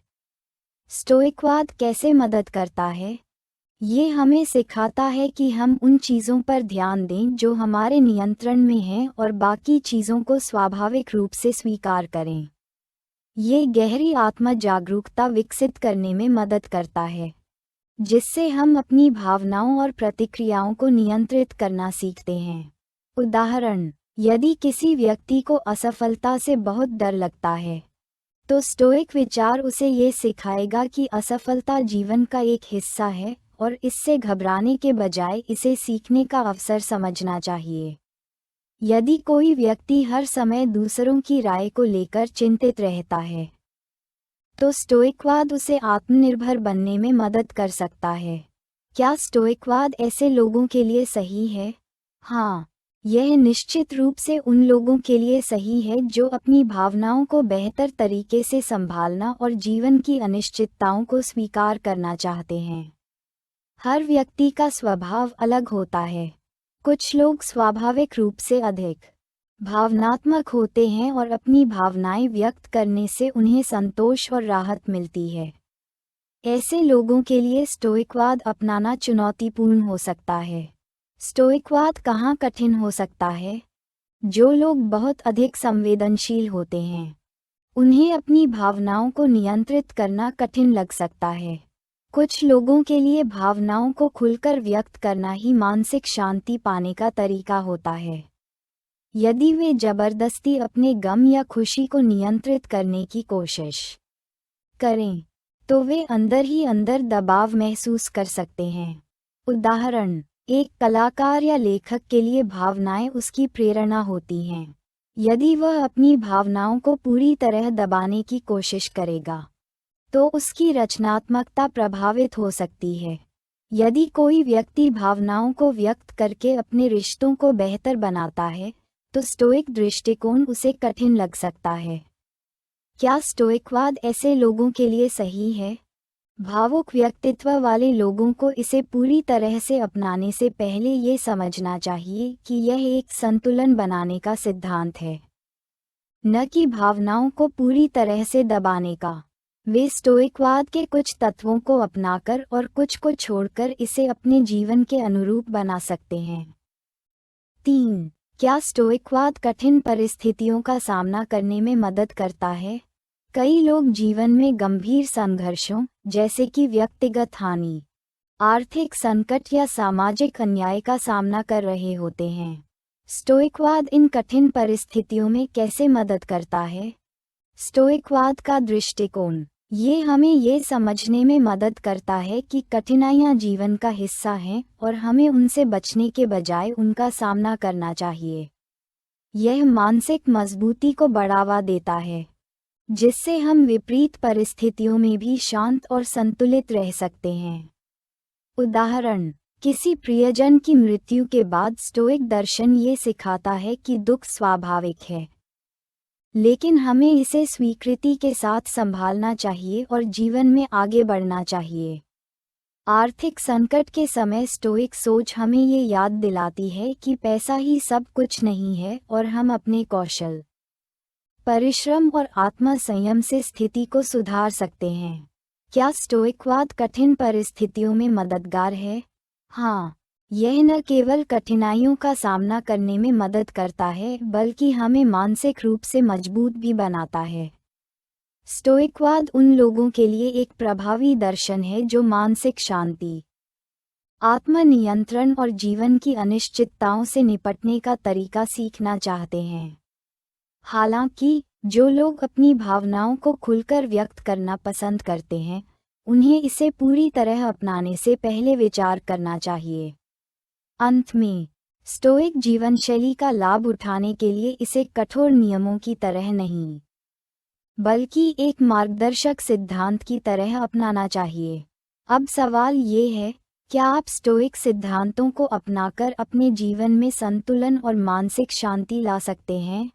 स्टोइकवाद कैसे मदद करता है? ये हमें सिखाता है कि हम उन चीज़ों पर ध्यान दें जो हमारे नियंत्रण में हैं और बाकी चीज़ों को स्वाभाविक रूप से स्वीकार करें। ये गहरी आत्म जागरूकता विकसित करने में मदद करता है, जिससे हम अपनी भावनाओं और प्रतिक्रियाओं को नियंत्रित करना सीखते हैं। उदाहरण, यदि किसी व्यक्ति को असफलता से बहुत डर लगता है, तो स्टोइक विचार उसे ये सिखाएगा कि असफलता जीवन का एक हिस्सा है और इससे घबराने के बजाय इसे सीखने का अवसर समझना चाहिए। यदि कोई व्यक्ति हर समय दूसरों की राय को लेकर चिंतित रहता है, तो स्टोइकवाद उसे आत्मनिर्भर बनने में मदद कर सकता है। क्या स्टोइकवाद ऐसे लोगों के लिए सही है? हाँ, यह निश्चित रूप से उन लोगों के लिए सही है जो अपनी भावनाओं को बेहतर तरीके से संभालना और जीवन की अनिश्चितताओं को स्वीकार करना चाहते हैं। हर व्यक्ति का स्वभाव अलग होता है। कुछ लोग स्वाभाविक रूप से अधिक भावनात्मक होते हैं और अपनी भावनाएं व्यक्त करने से उन्हें संतोष और राहत मिलती है। ऐसे लोगों के लिए स्टोइकवाद अपनाना चुनौतीपूर्ण हो सकता है। स्टोइकवाद कहाँ कठिन हो सकता है? जो लोग बहुत अधिक संवेदनशील होते हैं, उन्हें अपनी भावनाओं को नियंत्रित करना कठिन लग सकता है। कुछ लोगों के लिए भावनाओं को खुलकर व्यक्त करना ही मानसिक शांति पाने का तरीका होता है। यदि वे जबरदस्ती अपने गम या खुशी को नियंत्रित करने की कोशिश करें, तो वे अंदर ही अंदर दबाव महसूस कर सकते हैं। उदाहरण, एक कलाकार या लेखक के लिए भावनाएं उसकी प्रेरणा होती हैं। यदि वह अपनी भावनाओं को पूरी तरह दबाने की कोशिश करेगा, तो उसकी रचनात्मकता प्रभावित हो सकती है। यदि कोई व्यक्ति भावनाओं को व्यक्त करके अपने रिश्तों को बेहतर बनाता है, तो स्टोइक दृष्टिकोण उसे कठिन लग सकता है। क्या स्टोइकवाद ऐसे लोगों के लिए सही है? भावुक व्यक्तित्व वाले लोगों को इसे पूरी तरह से अपनाने से पहले ये समझना चाहिए कि यह एक संतुलन बनाने का सिद्धांत है, न कि भावनाओं को पूरी तरह से दबाने का। वे स्टोइकवाद के कुछ तत्वों को अपनाकर और कुछ को छोड़कर इसे अपने जीवन के अनुरूप बना सकते हैं। 3. क्या स्टोइकवाद कठिन परिस्थितियों का सामना करने में मदद करता है? कई लोग जीवन में गंभीर संघर्षों, जैसे कि व्यक्तिगत हानि, आर्थिक संकट या सामाजिक अन्याय का सामना कर रहे होते हैं। स्टोइकवाद इन कठिन परिस्थितियों में कैसे मदद करता है? स्टोइकवाद का दृष्टिकोण ये हमें ये समझने में मदद करता है कि कठिनाइयाँ जीवन का हिस्सा हैं और हमें उनसे बचने के बजाय उनका सामना करना चाहिए। यह मानसिक मजबूती को बढ़ावा देता है, जिससे हम विपरीत परिस्थितियों में भी शांत और संतुलित रह सकते हैं। उदाहरण, किसी प्रियजन की मृत्यु के बाद स्टोइक दर्शन ये सिखाता है कि दुख स्वाभाविक है, लेकिन हमें इसे स्वीकृति के साथ संभालना चाहिए और जीवन में आगे बढ़ना चाहिए। आर्थिक संकट के समय स्टोइक सोच हमें ये याद दिलाती है कि पैसा ही सब कुछ नहीं है और हम अपने कौशल, परिश्रम और आत्म संयम से स्थिति को सुधार सकते हैं। क्या स्टोइकवाद कठिन परिस्थितियों में मददगार है? हाँ, यह न केवल कठिनाइयों का सामना करने में मदद करता है बल्कि हमें मानसिक रूप से मजबूत भी बनाता है। स्टोइकवाद उन लोगों के लिए एक प्रभावी दर्शन है जो मानसिक शांति, आत्मनियंत्रण और जीवन की अनिश्चितताओं से निपटने का तरीका सीखना चाहते हैं। हालांकि जो लोग अपनी भावनाओं को खुलकर व्यक्त करना पसंद करते हैं, उन्हें इसे पूरी तरह अपनाने से पहले विचार करना चाहिए। अंत में, स्टोइक जीवनशैली का लाभ उठाने के लिए इसे कठोर नियमों की तरह नहीं, बल्कि एक मार्गदर्शक सिद्धांत की तरह अपनाना चाहिए। अब सवाल ये है, क्या आप स्टोइक सिद्धांतों को अपनाकर अपने जीवन में संतुलन और मानसिक शांति ला सकते हैं?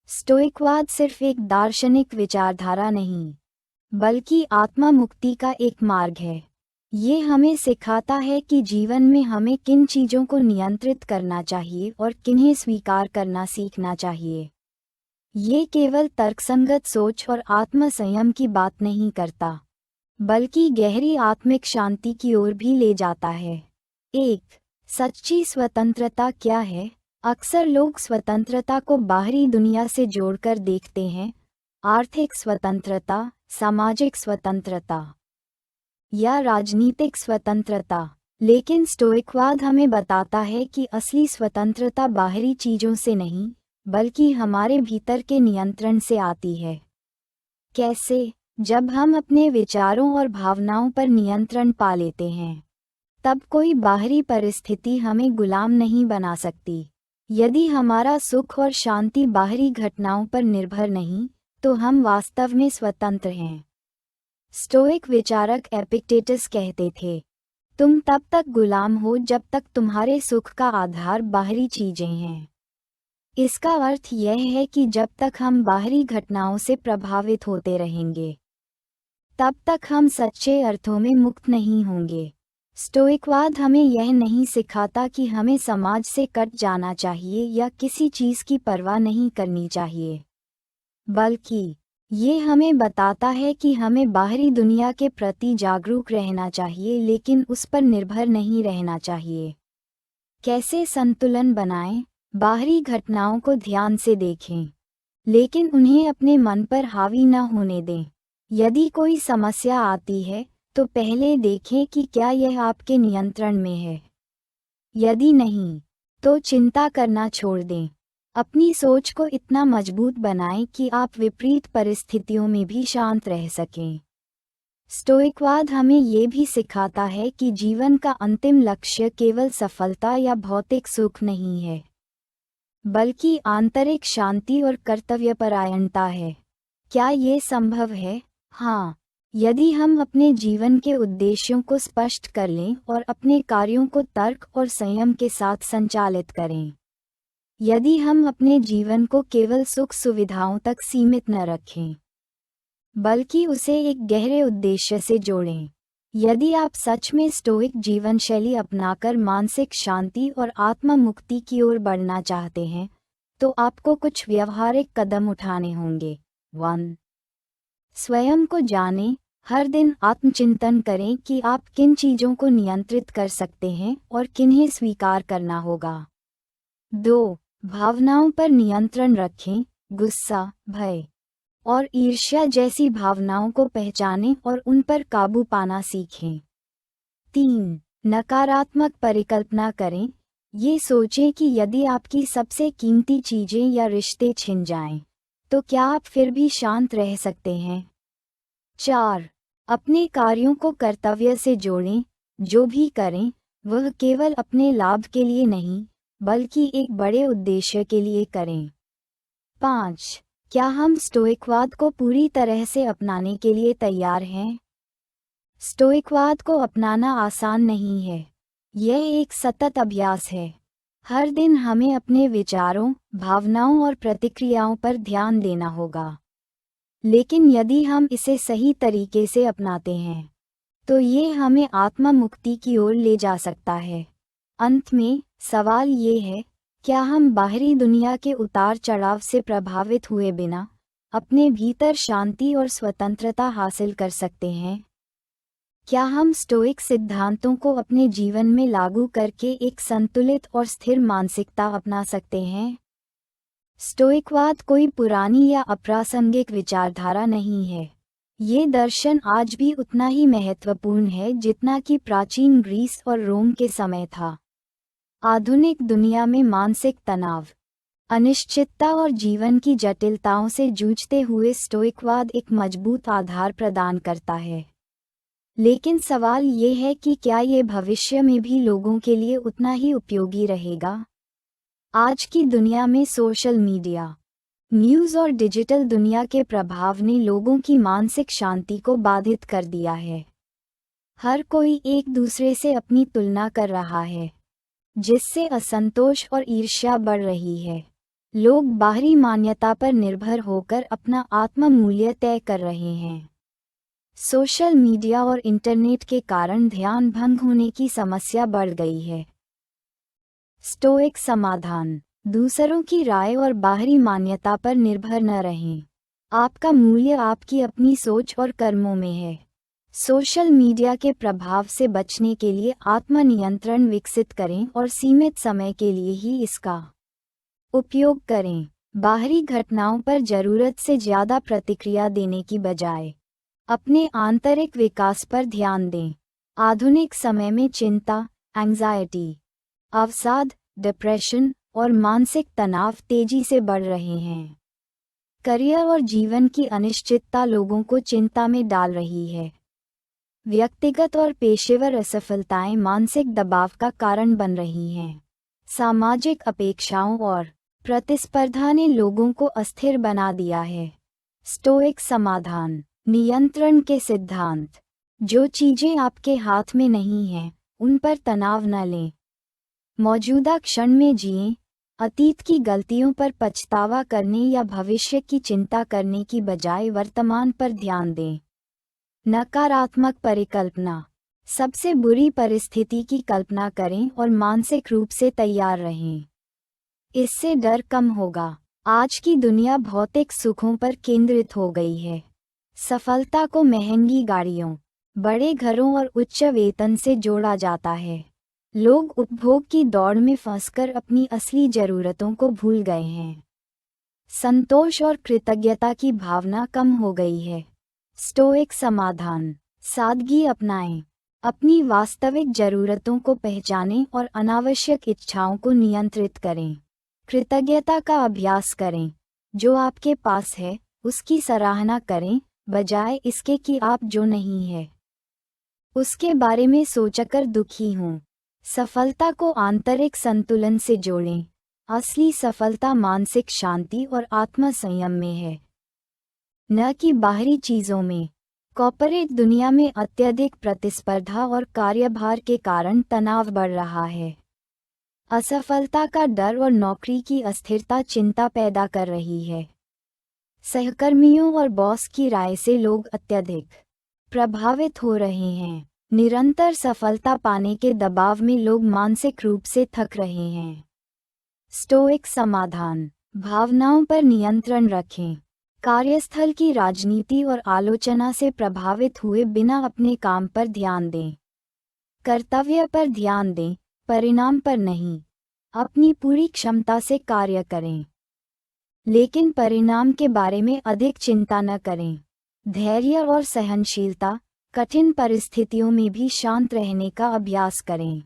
स्टोइकवाद सिर्फ एक दार्शनिक विचारधारा नहीं, बल्कि आत्मा मुक्ति का एक मार्ग है। ये हमें सिखाता है कि जीवन में हमें किन चीज़ों को नियंत्रित करना चाहिए और किन्हें स्वीकार करना सीखना चाहिए। ये केवल तर्कसंगत सोच और आत्म संयम की बात नहीं करता, बल्कि गहरी आत्मिक शांति की ओर भी ले जाता है। एक सच्ची स्वतंत्रता क्या है? अक्सर लोग स्वतंत्रता को बाहरी दुनिया से जोड़कर देखते हैं, आर्थिक स्वतंत्रता, सामाजिक स्वतंत्रता या राजनीतिक स्वतंत्रता। लेकिन स्टोइकवाद हमें बताता है कि असली स्वतंत्रता बाहरी चीज़ों से नहीं, बल्कि हमारे भीतर के नियंत्रण से आती है। कैसे? जब हम अपने विचारों और भावनाओं पर नियंत्रण पा लेते हैं, तब कोई बाहरी परिस्थिति हमें गुलाम नहीं बना सकती। यदि हमारा सुख और शांति बाहरी घटनाओं पर निर्भर नहीं, तो हम वास्तव में स्वतंत्र हैं। स्टोइक विचारक एपिक्टेटस कहते थे, तुम तब तक गुलाम हो जब तक तुम्हारे सुख का आधार बाहरी चीजें हैं। इसका अर्थ यह है कि जब तक हम बाहरी घटनाओं से प्रभावित होते रहेंगे, तब तक हम सच्चे अर्थों में मुक्त नहीं होंगे। स्टोइकवाद हमें यह नहीं सिखाता कि हमें समाज से कट जाना चाहिए या किसी चीज़ की परवाह नहीं करनी चाहिए, बल्कि ये हमें बताता है कि हमें बाहरी दुनिया के प्रति जागरूक रहना चाहिए लेकिन उस पर निर्भर नहीं रहना चाहिए। कैसे संतुलन बनाएं? बाहरी घटनाओं को ध्यान से देखें, लेकिन उन्हें अपने मन पर हावी न होने दें। यदि कोई समस्या आती है, तो पहले देखें कि क्या यह आपके नियंत्रण में है। यदि नहीं, तो चिंता करना छोड़ दें। अपनी सोच को इतना मजबूत बनाएं कि आप विपरीत परिस्थितियों में भी शांत रह सकें। स्टोइकवाद हमें ये भी सिखाता है कि जीवन का अंतिम लक्ष्य केवल सफलता या भौतिक सुख नहीं है, बल्कि आंतरिक शांति और कर्तव्यपरायणता है। क्या ये संभव है? हाँ, यदि हम अपने जीवन के उद्देश्यों को स्पष्ट कर लें और अपने कार्यों को तर्क और संयम के साथ संचालित करें। यदि हम अपने जीवन को केवल सुख सुविधाओं तक सीमित न रखें, बल्कि उसे एक गहरे उद्देश्य से जोड़ें। यदि आप सच में स्टोइक जीवनशैली अपनाकर मानसिक शांति और आत्म मुक्ति की ओर बढ़ना चाहते हैं, तो आपको कुछ व्यावहारिक कदम उठाने होंगे। 1. स्वयं को जानें। हर दिन आत्मचिंतन करें कि आप किन चीज़ों को नियंत्रित कर सकते हैं और किन्हें स्वीकार करना होगा। 2. भावनाओं पर नियंत्रण रखें। गुस्सा, भय और ईर्ष्या जैसी भावनाओं को पहचानें और उन पर काबू पाना सीखें। 3. नकारात्मक परिकल्पना करें। ये सोचें कि यदि आपकी सबसे कीमती चीजें या रिश्ते छिन जाएं, तो क्या आप फिर भी शांत रह सकते हैं? 4. अपने कार्यों को कर्तव्य से जोड़ें। जो भी करें, वह केवल अपने लाभ के लिए नहीं, बल्कि एक बड़े उद्देश्य के लिए करें। 5. क्या हम स्टोइकवाद को पूरी तरह से अपनाने के लिए तैयार हैं? स्टोइकवाद को अपनाना आसान नहीं है। यह एक सतत अभ्यास है। हर दिन हमें अपने विचारों, भावनाओं और प्रतिक्रियाओं पर ध्यान देना होगा। लेकिन यदि हम इसे सही तरीके से अपनाते हैं, तो ये हमें आत्मा मुक्ति की ओर ले जा सकता है। अंत में, सवाल ये है, क्या हम बाहरी दुनिया के उतार चढ़ाव से प्रभावित हुए बिना अपने भीतर शांति और स्वतंत्रता हासिल कर सकते हैं? क्या हम स्टोइक सिद्धांतों को अपने जीवन में लागू करके एक संतुलित और स्थिर मानसिकता अपना सकते हैं? स्टोइकवाद कोई पुरानी या अप्रासंगिक विचारधारा नहीं है। ये दर्शन आज भी उतना ही महत्वपूर्ण है जितना कि प्राचीन ग्रीस और रोम के समय था। आधुनिक दुनिया में मानसिक तनाव, अनिश्चितता और जीवन की जटिलताओं से जूझते हुए स्टोइकवाद एक मजबूत आधार प्रदान करता है। लेकिन सवाल ये है कि क्या ये भविष्य में भी लोगों के लिए उतना ही उपयोगी रहेगा? आज की दुनिया में सोशल मीडिया, न्यूज़ और डिजिटल दुनिया के प्रभाव ने लोगों की मानसिक शांति को बाधित कर दिया है। हर कोई एक दूसरे से अपनी तुलना कर रहा है, जिससे असंतोष और ईर्ष्या बढ़ रही है। लोग बाहरी मान्यता पर निर्भर होकर अपना आत्म मूल्य तय कर रहे हैं। सोशल मीडिया और इंटरनेट के कारण ध्यान भंग होने की समस्या बढ़ गई है। स्टोइक समाधान: दूसरों की राय और बाहरी मान्यता पर निर्भर न रहें। आपका मूल्य आपकी अपनी सोच और कर्मों में है। सोशल मीडिया के प्रभाव से बचने के लिए आत्मनियंत्रण विकसित करें और सीमित समय के लिए ही इसका उपयोग करें। बाहरी घटनाओं पर जरूरत से ज़्यादा प्रतिक्रिया देने की बजाय अपने आंतरिक विकास पर ध्यान दें। आधुनिक समय में चिंता, एंग्जाइटी, अवसाद, डिप्रेशन और मानसिक तनाव तेजी से बढ़ रहे हैं। करियर और जीवन की अनिश्चितता लोगों को चिंता में डाल रही है। व्यक्तिगत और पेशेवर असफलताएं मानसिक दबाव का कारण बन रही हैं। सामाजिक अपेक्षाओं और प्रतिस्पर्धा ने लोगों को अस्थिर बना दिया है। स्टोइक समाधान: नियंत्रण के सिद्धांत: जो चीजें आपके हाथ में नहीं हैं, उन पर तनाव न लें। मौजूदा क्षण में जिएं। अतीत की गलतियों पर पछतावा करने या भविष्य की चिंता करने की बजाय वर्तमान पर ध्यान दें। नकारात्मक परिकल्पना: सबसे बुरी परिस्थिति की कल्पना करें और मानसिक रूप से तैयार रहें। इससे डर कम होगा। आज की दुनिया भौतिक सुखों पर केंद्रित हो गई है। सफलता को महंगी गाड़ियों, बड़े घरों और उच्च वेतन से जोड़ा जाता है। लोग उपभोग की दौड़ में फंसकर अपनी असली जरूरतों को भूल गए हैं। संतोष और कृतज्ञता की भावना कम हो गई है। स्टोइक समाधान: सादगी अपनाएं। अपनी वास्तविक जरूरतों को पहचानें और अनावश्यक इच्छाओं को नियंत्रित करें। कृतज्ञता का अभ्यास करें। जो आपके पास है, उसकी सराहना करें, बजाय इसके कि आप जो नहीं है, उसके बारे में सोचकर दुखी हों। सफलता को आंतरिक संतुलन से जोड़ें। असली सफलता मानसिक शांति और आत्म संयम में है, न कि बाहरी चीजों में। कॉर्पोरेट दुनिया में अत्यधिक प्रतिस्पर्धा और कार्यभार के कारण तनाव बढ़ रहा है। असफलता का डर और नौकरी की अस्थिरता चिंता पैदा कर रही है। सहकर्मियों और बॉस की राय से लोग अत्यधिक प्रभावित हो रहे हैं। निरंतर सफलता पाने के दबाव में लोग मानसिक रूप से थक रहे हैं। स्टोइक समाधान: भावनाओं पर नियंत्रण रखें। कार्यस्थल की राजनीति और आलोचना से प्रभावित हुए बिना अपने काम पर ध्यान दें। कर्तव्य पर ध्यान दें, परिणाम पर नहीं। अपनी पूरी क्षमता से कार्य करें, लेकिन परिणाम के बारे में अधिक चिंता न करें। धैर्य और सहनशीलता: कठिन परिस्थितियों में भी शांत रहने का अभ्यास करें।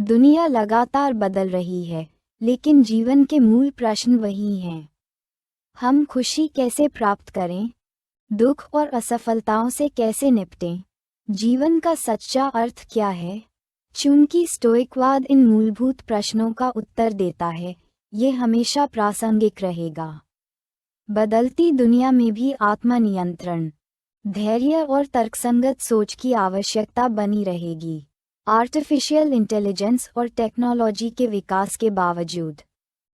दुनिया लगातार बदल रही है, लेकिन जीवन के मूल प्रश्न वही हैं। हम खुशी कैसे प्राप्त करें? दुख और असफलताओं से कैसे निपटें? जीवन का सच्चा अर्थ क्या है? चूंकि स्टोइकवाद इन मूलभूत प्रश्नों का उत्तर देता है, ये हमेशा प्रासंगिक रहेगा। बदलती दुनिया में भी आत्मनियंत्रण, धैर्य और तर्कसंगत सोच की आवश्यकता बनी रहेगी। आर्टिफिशियल इंटेलिजेंस और टेक्नोलॉजी के विकास के बावजूद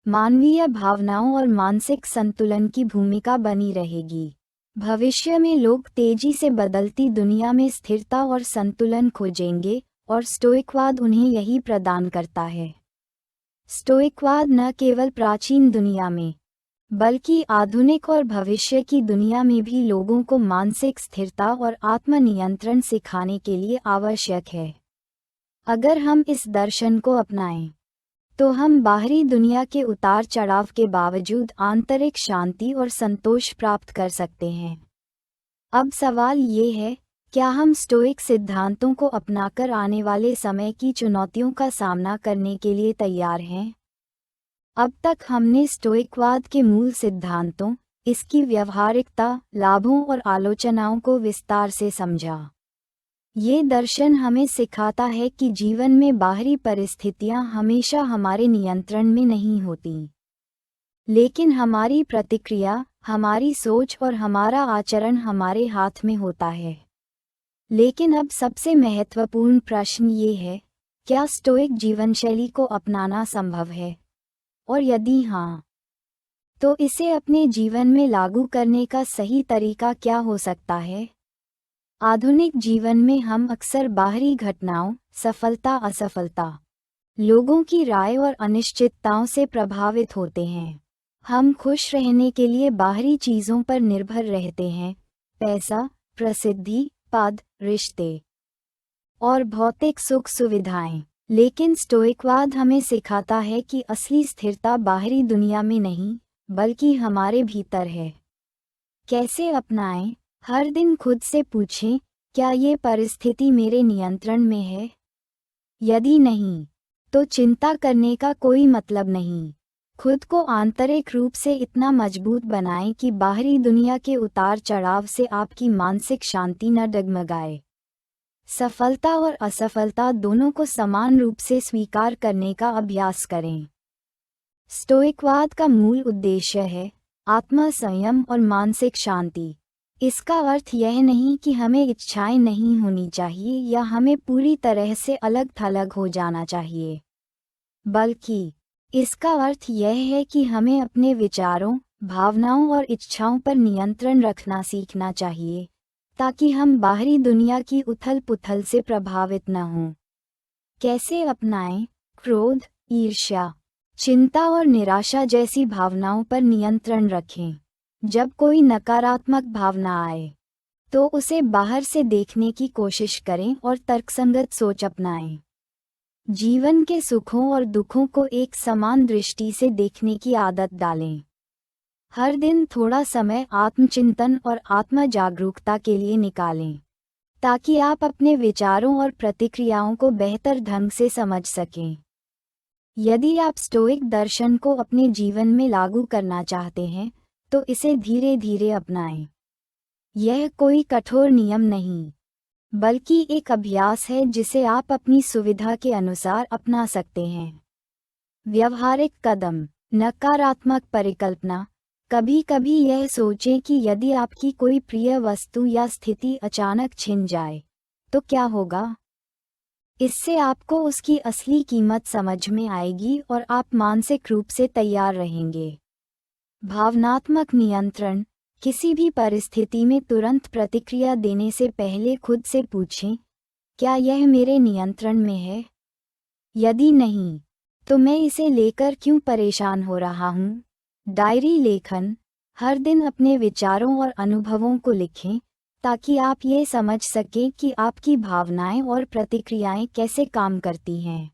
मानवीय भावनाओं और मानसिक संतुलन की भूमिका बनी रहेगी। भविष्य में लोग तेजी से बदलती दुनिया में स्थिरता और संतुलन खोजेंगे, और स्टोइकवाद उन्हें यही प्रदान करता है। स्टोइकवाद न केवल प्राचीन दुनिया में, बल्कि आधुनिक और भविष्य की दुनिया में भी लोगों को मानसिक स्थिरता और आत्मनियंत्रण सिखाने के लिए आवश्यक है। अगर हम इस दर्शन को अपनाएं, तो हम बाहरी दुनिया के उतार चढ़ाव के बावजूद आंतरिक शांति और संतोष प्राप्त कर सकते हैं। अब सवाल ये है, क्या हम स्टोइक सिद्धांतों को अपनाकर आने वाले समय की चुनौतियों का सामना करने के लिए तैयार हैं? अब तक हमने स्टोइकवाद के मूल सिद्धांतों, इसकी व्यावहारिकता, लाभों और आलोचनाओं को विस्तार से समझा। ये दर्शन हमें सिखाता है कि जीवन में बाहरी परिस्थितियां हमेशा हमारे नियंत्रण में नहीं होती, लेकिन हमारी प्रतिक्रिया, हमारी सोच और हमारा आचरण हमारे हाथ में होता है। लेकिन अब सबसे महत्वपूर्ण प्रश्न ये है, क्या स्टोइक जीवनशैली को अपनाना संभव है? और यदि हाँ, तो इसे अपने जीवन में लागू करने का सही तरीका क्या हो सकता है? आधुनिक जीवन में हम अक्सर बाहरी घटनाओं, सफलता असफलता, लोगों की राय और अनिश्चितताओं से प्रभावित होते हैं। हम खुश रहने के लिए बाहरी चीज़ों पर निर्भर रहते हैं, पैसा, प्रसिद्धि, पद, रिश्ते और भौतिक सुख सुविधाएं। लेकिन स्टोइकवाद हमें सिखाता है कि असली स्थिरता बाहरी दुनिया में नहीं, बल्कि हमारे भीतर है। कैसे अपनाएं? हर दिन खुद से पूछें, क्या ये परिस्थिति मेरे नियंत्रण में है? यदि नहीं, तो चिंता करने का कोई मतलब नहीं। खुद को आंतरिक रूप से इतना मजबूत बनाएं कि बाहरी दुनिया के उतार चढ़ाव से आपकी मानसिक शांति न डगमगाए। सफलता और असफलता दोनों को समान रूप से स्वीकार करने का अभ्यास करें। स्टोइकवाद का मूल उद्देश्य है आत्म संयम और मानसिक शांति। इसका अर्थ यह नहीं कि हमें इच्छाएं नहीं होनी चाहिए या हमें पूरी तरह से अलग थलग हो जाना चाहिए, बल्कि इसका अर्थ यह है कि हमें अपने विचारों, भावनाओं और इच्छाओं पर नियंत्रण रखना सीखना चाहिए, ताकि हम बाहरी दुनिया की उथल-पुथल से प्रभावित न हों। कैसे अपनाएं? क्रोध, ईर्ष्या, चिंता और निराशा जैसी भावनाओं पर नियंत्रण रखें। जब कोई नकारात्मक भावना आए, तो उसे बाहर से देखने की कोशिश करें और तर्कसंगत सोच अपनाएं। जीवन के सुखों और दुखों को एक समान दृष्टि से देखने की आदत डालें। हर दिन थोड़ा समय आत्मचिंतन और आत्म जागरूकता के लिए निकालें, ताकि आप अपने विचारों और प्रतिक्रियाओं को बेहतर ढंग से समझ सकें। यदि आप स्टोइक दर्शन को अपने जीवन में लागू करना चाहते हैं, तो इसे धीरे धीरे अपनाएं। यह कोई कठोर नियम नहीं, बल्कि एक अभ्यास है जिसे आप अपनी सुविधा के अनुसार अपना सकते हैं। व्यवहारिक कदम। नकारात्मक परिकल्पना। कभी कभी यह सोचें कि यदि आपकी कोई प्रिय वस्तु या स्थिति अचानक छिन जाए, तो क्या होगा? इससे आपको उसकी असली कीमत समझ में आएगी और आप मानसिक रूप से तैयार रहेंगे। भावनात्मक नियंत्रण। किसी भी परिस्थिति में तुरंत प्रतिक्रिया देने से पहले खुद से पूछें, क्या यह मेरे नियंत्रण में है? यदि नहीं, तो मैं इसे लेकर क्यों परेशान हो रहा हूँ? डायरी लेखन। हर दिन अपने विचारों और अनुभवों को लिखें, ताकि आप ये समझ सकें कि आपकी भावनाएं और प्रतिक्रियाएं कैसे काम करती हैं।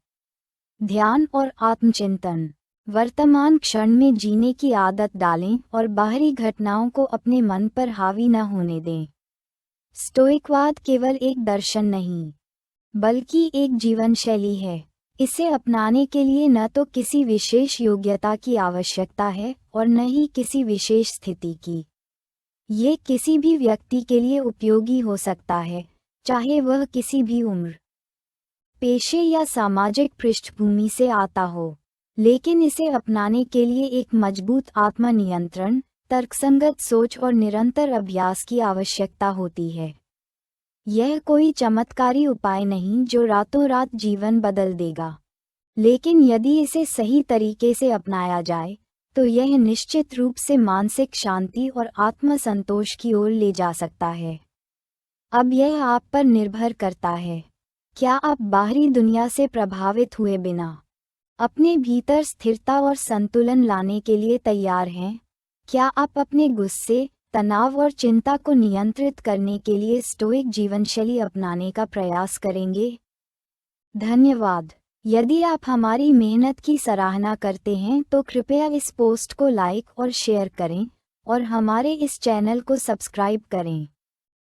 ध्यान और आत्मचिंतन। वर्तमान क्षण में जीने की आदत डालें और बाहरी घटनाओं को अपने मन पर हावी न होने दें। स्टोइकवाद केवल एक दर्शन नहीं, बल्कि एक जीवन शैली है। इसे अपनाने के लिए न तो किसी विशेष योग्यता की आवश्यकता है और न ही किसी विशेष स्थिति की। ये किसी भी व्यक्ति के लिए उपयोगी हो सकता है, चाहे वह किसी भी उम्र, पेशे या सामाजिक पृष्ठभूमि से आता हो। लेकिन इसे अपनाने के लिए एक मजबूत आत्मनियंत्रण, तर्कसंगत सोच और निरंतर अभ्यास की आवश्यकता होती है। यह कोई चमत्कारी उपाय नहीं जो रातों रात जीवन बदल देगा, लेकिन यदि इसे सही तरीके से अपनाया जाए तो यह निश्चित रूप से मानसिक शांति और आत्मसंतोष की ओर ले जा सकता है। अब यह आप पर निर्भर करता है। क्या आप बाहरी दुनिया से प्रभावित हुए बिना अपने भीतर स्थिरता और संतुलन लाने के लिए तैयार हैं? क्या आप अपने गुस्से, तनाव और चिंता को नियंत्रित करने के लिए स्टोइक जीवनशैली अपनाने का प्रयास करेंगे? धन्यवाद। यदि आप हमारी मेहनत की सराहना करते हैं तो कृपया इस पोस्ट को लाइक और शेयर करें और हमारे इस चैनल को सब्सक्राइब करें।